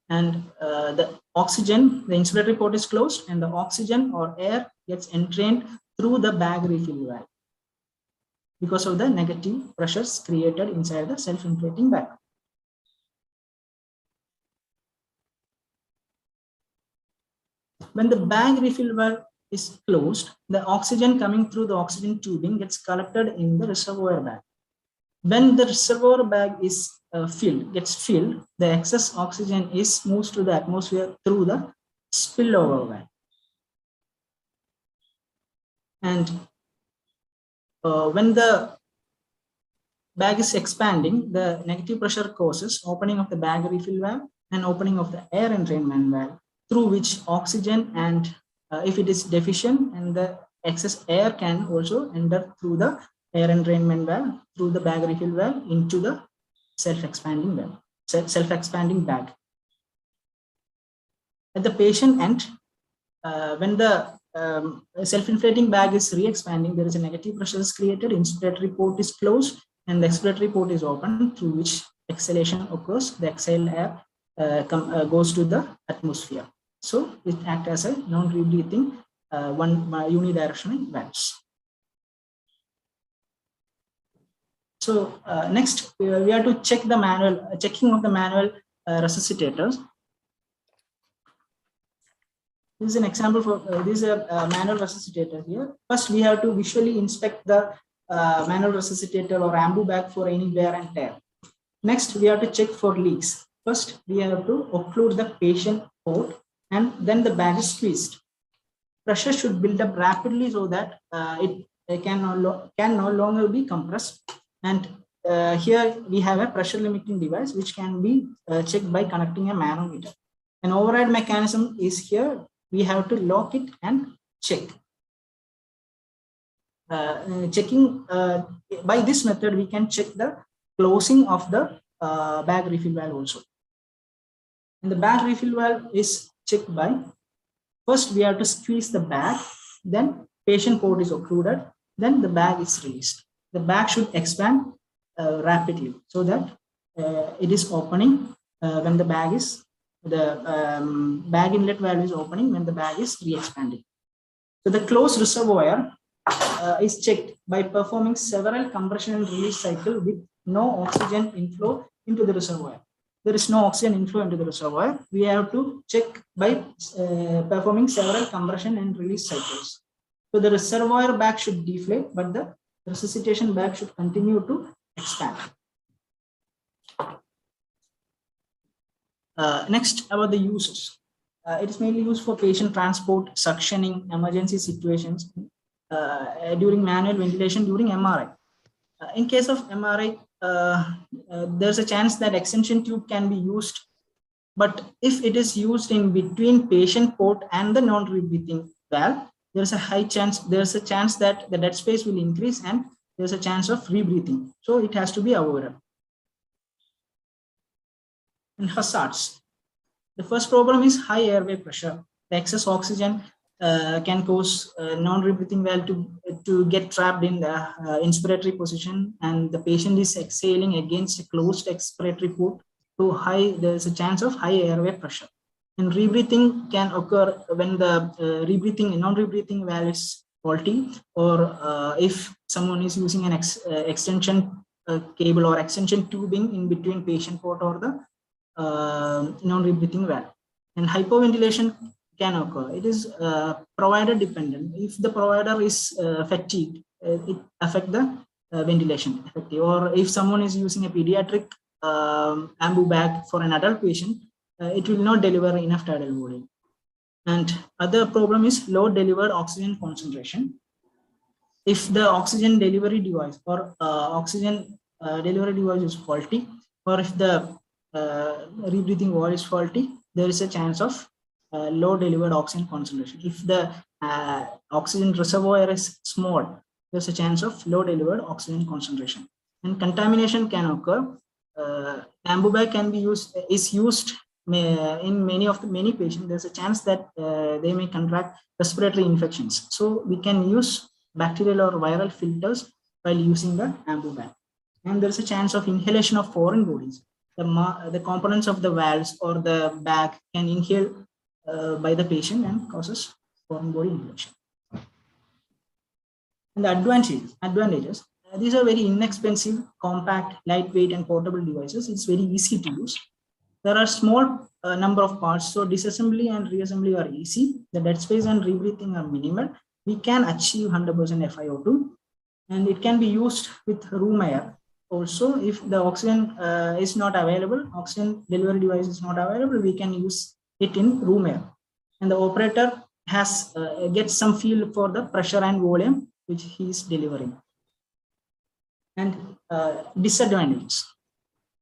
J: and the oxygen, the inspiratory port is closed, and the oxygen or air gets entrained through the bag refill valve because of the negative pressures created inside the self-inflating bag. When the bag refill valve is closed, the oxygen coming through the oxygen tubing gets collected in the reservoir bag. When the reservoir bag is gets filled, the excess oxygen moves to the atmosphere through the spillover valve. And when the bag is expanding, the negative pressure causes opening of the bag refill valve and opening of the air entrainment valve, through which oxygen and if it is deficient, and the excess air can also enter through the air entrainment valve through the bag refill valve into the self-expanding valve, self-expanding bag. At the patient end, when the self-inflating bag is re-expanding, there is a negative pressure is created, inspiratory port is closed, and the expiratory port is open, through which exhalation occurs. The exhaled air goes to the atmosphere. So it acts as a non-rebreathing unidirectional valves. So next, we have to check the manual, checking of the manual resuscitators. This is an example for this is a manual resuscitator here. First, we have to visually inspect the manual resuscitator or AMBU bag for any wear and tear. Next, we have to check for leaks. First, we have to occlude the patient port, and then the bag is squeezed. Pressure should build up rapidly so that it can no longer be compressed. And here we have a pressure limiting device which can be checked by connecting a manometer. An override mechanism is here. We have to lock it and check. Checking by this method, we can check the closing of the bag refill valve also. And the bag refill valve is checked by, first we have to squeeze the bag, then patient port is occluded, then the bag is released. The bag should expand rapidly so that it is opening when the bag is, bag inlet valve is opening when the bag is re-expanding. So the closed reservoir is checked by performing several compression and release cycles with no oxygen inflow into the reservoir. There is no oxygen inflow into the reservoir. We have to check by performing several compression and release cycles. So the reservoir bag should deflate, but the resuscitation bag should continue to expand. Next, about the uses. It is mainly used for patient transport, suctioning, emergency situations, during manual ventilation, during MRI. In case of MRI, there's a chance that extension tube can be used, but if it is used in between patient port and the non-rebreathing valve, there's a chance that the dead space will increase and there's a chance of rebreathing. So it has to be avoided. And hazards. The first problem is high airway pressure. The excess oxygen can cause non-rebreathing valve to get trapped in the inspiratory position, and the patient is exhaling against a closed expiratory port. So there's a chance of high airway pressure. And rebreathing can occur when the non-rebreathing valve is faulty, or if someone is using an extension cable or extension tubing in between patient port or the non-rebreathing valve. And hypoventilation can occur. It is provider dependent. If the provider is fatigued, it affects the ventilation effective. Or if someone is using a pediatric AMBU bag for an adult patient, it will not deliver enough tidal volume. And other problem is low delivered oxygen concentration. If the oxygen delivery device or oxygen delivery device is faulty, or if the rebreathing wall is faulty, there is a chance of low delivered oxygen concentration. If the oxygen reservoir is small, there's a chance of low delivered oxygen concentration. And contamination can occur. AMBU bag is used in many patients, there's a chance that they may contract respiratory infections. So we can use bacterial or viral filters while using the AMBU bag. And there's a chance of inhalation of foreign bodies. The components of the valves or the bag can inhale by the patient and causes foreign body inhalation. And the advantages, these are very inexpensive, compact, lightweight, and portable devices. It's very easy to use. There are small number of parts, so disassembly and reassembly are easy. The dead space and rebreathing are minimal. We can achieve 100% FiO2, and it can be used with room air. Also, if the oxygen is not available, oxygen delivery device is not available, we can use it in room air. And the operator has gets some feel for the pressure and volume which he is delivering. And disadvantages.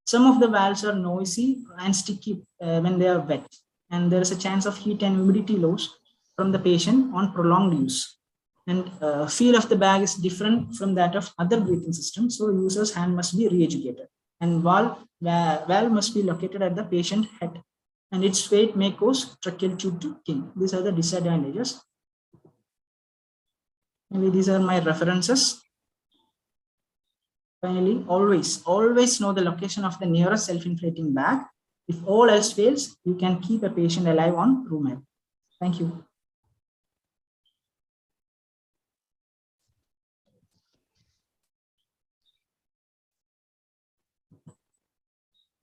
J: Some of the valves are noisy and sticky when they are wet, and there is a chance of heat and humidity loss from the patient on prolonged use. And feel of the bag is different from that of other breathing systems, so user's hand must be re-educated. And valve must be located at the patient head, and its weight may cause tracheal tube to king. These are the disadvantages. Maybe these are my references. Finally, always know the location of the nearest self-inflating bag. If all else fails, you can keep a patient alive on room air. Thank you.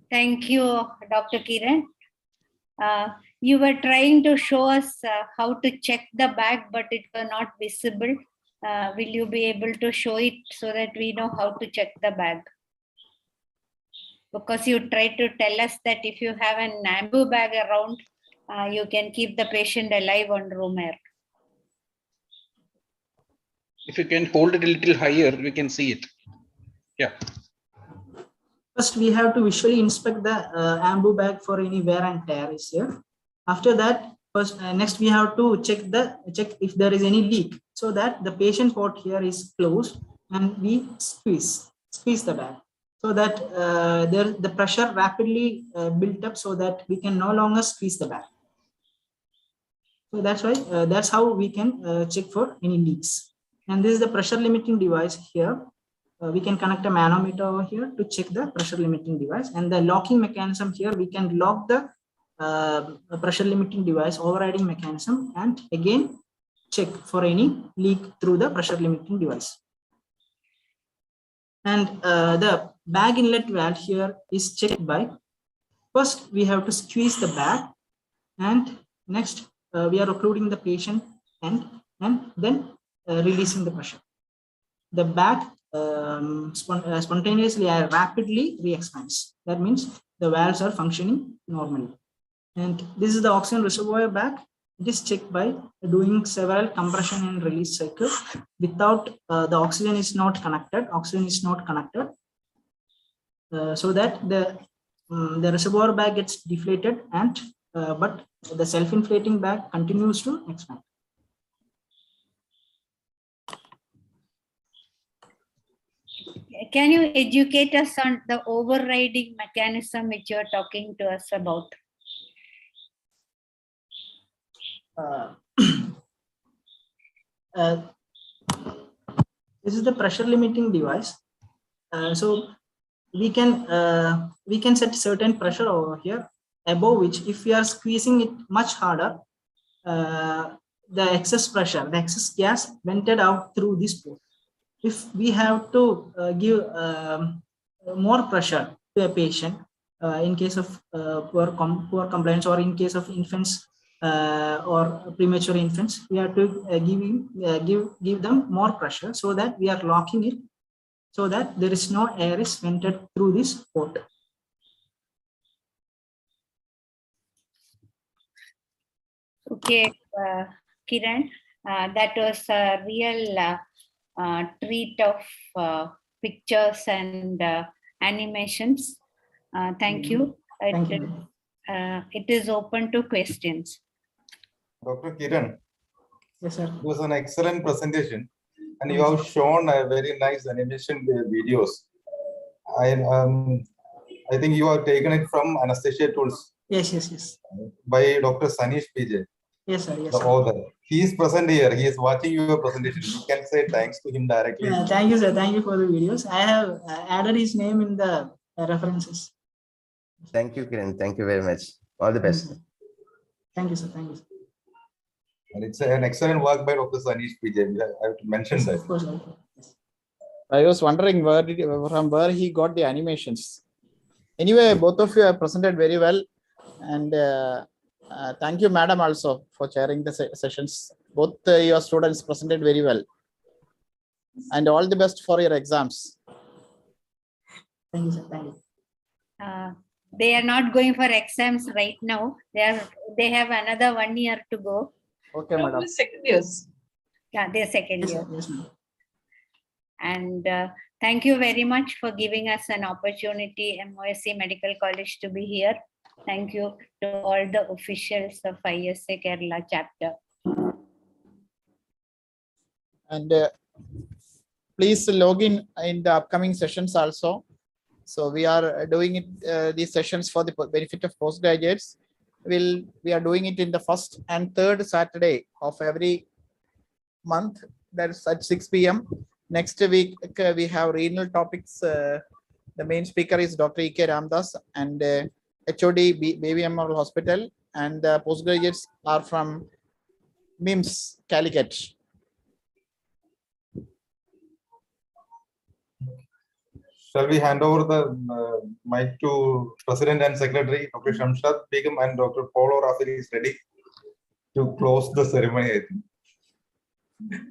H: Thank you, Dr. Kiran. You were trying to show us how to check the bag, but it was not visible. Will you be able to show it so that we know how to check the bag? Because you tried to tell us that if you have an AMBU bag around, you can keep the patient alive on room air.
G: If you can hold it a little higher, we can see it. Yeah.
J: First, we have to visually inspect the AMBU bag for any wear and tear is here. After that, next we have to check if there is any leak, so that the patient port here is closed, and we squeeze the bag, so that the pressure rapidly built up, so that we can no longer squeeze the bag. So that's how we can check for any leaks. And this is the pressure limiting device here. We can connect a manometer over here to check the pressure limiting device, and the locking mechanism here, we can lock the pressure limiting device overriding mechanism, and again check for any leak through the pressure limiting device. And the bag inlet valve here is checked by, first we have to squeeze the bag, and next we are occluding the patient and then releasing the pressure. The bag spontaneously and rapidly re-expands. That means the valves are functioning normally. And this is the oxygen reservoir bag. It is checked by doing several compression and release cycles. Without the oxygen is not connected. So that the reservoir bag gets deflated, and but the self-inflating bag continues to expand.
H: Can you educate us on the overriding mechanism which you are talking to us about?
J: This is the pressure limiting device. So we can set certain pressure over here, above which, if we are squeezing it much harder, the excess pressure, the excess gas vented out through this port. If we have to give more pressure to a patient in case of poor compliance, or in case of infants or premature infants, we have to give them more pressure, so that we are locking it, so that there is no air is vented through this port.
H: Okay, Kiran, that was a real treat of pictures and animations. Thank you.
J: Thank you.
H: It is open to questions.
K: Dr. Kiran,
J: Yes, sir.
K: it was an excellent presentation, and you have shown a very nice animation videos. I think you have taken it from anesthesia tools
J: Yes, yes, yes.
K: By Dr. Sanish PJ,
J: Yes, sir. Yes,
K: the
J: sir.
K: author. He is present here. He is watching your presentation. You can say thanks to him directly.
J: Yeah, thank you, sir. Thank you for the videos. I have added his name in the references.
L: Thank you, Kiran. Thank you very much. All the best.
J: Thank you, sir. Thank you, sir.
K: And it's an excellent work by Dr. Sanish PJ. I have to mention
J: Yes,
K: that.
J: of course. Of course. Yes.
F: I was wondering from where he got the animations. Anyway, both of you have presented very well, and thank you, madam, also for chairing the sessions. Both your students presented very well, and all the best for your exams.
J: Thank you, sir. Thank you.
H: They are not going for exams right now. They have another 1 year to go.
F: Okay, madam.
C: Second years.
H: Yeah, they're second
J: Yes,
H: year.
J: sir. Yes, ma'am.
H: And thank you very much for giving us an opportunity, MOSC Medical College, to be here. Thank you to all the officials of ISA Kerala chapter.
F: And please log in the upcoming sessions also. So we are doing it these sessions for the benefit of postgraduates. We are doing it in the first and third Saturday of every month. That's at 6 p.m. Next week we have renal topics. The main speaker is Dr. E.K. Ramdas and HOD Baby Memorial Hospital, and the postgraduates are from MIMS Calicut.
K: Shall we hand over the mic to President and Secretary, Dr. Shamshad Begum, and Dr. Paulo Rafael is ready to close the ceremony, I think.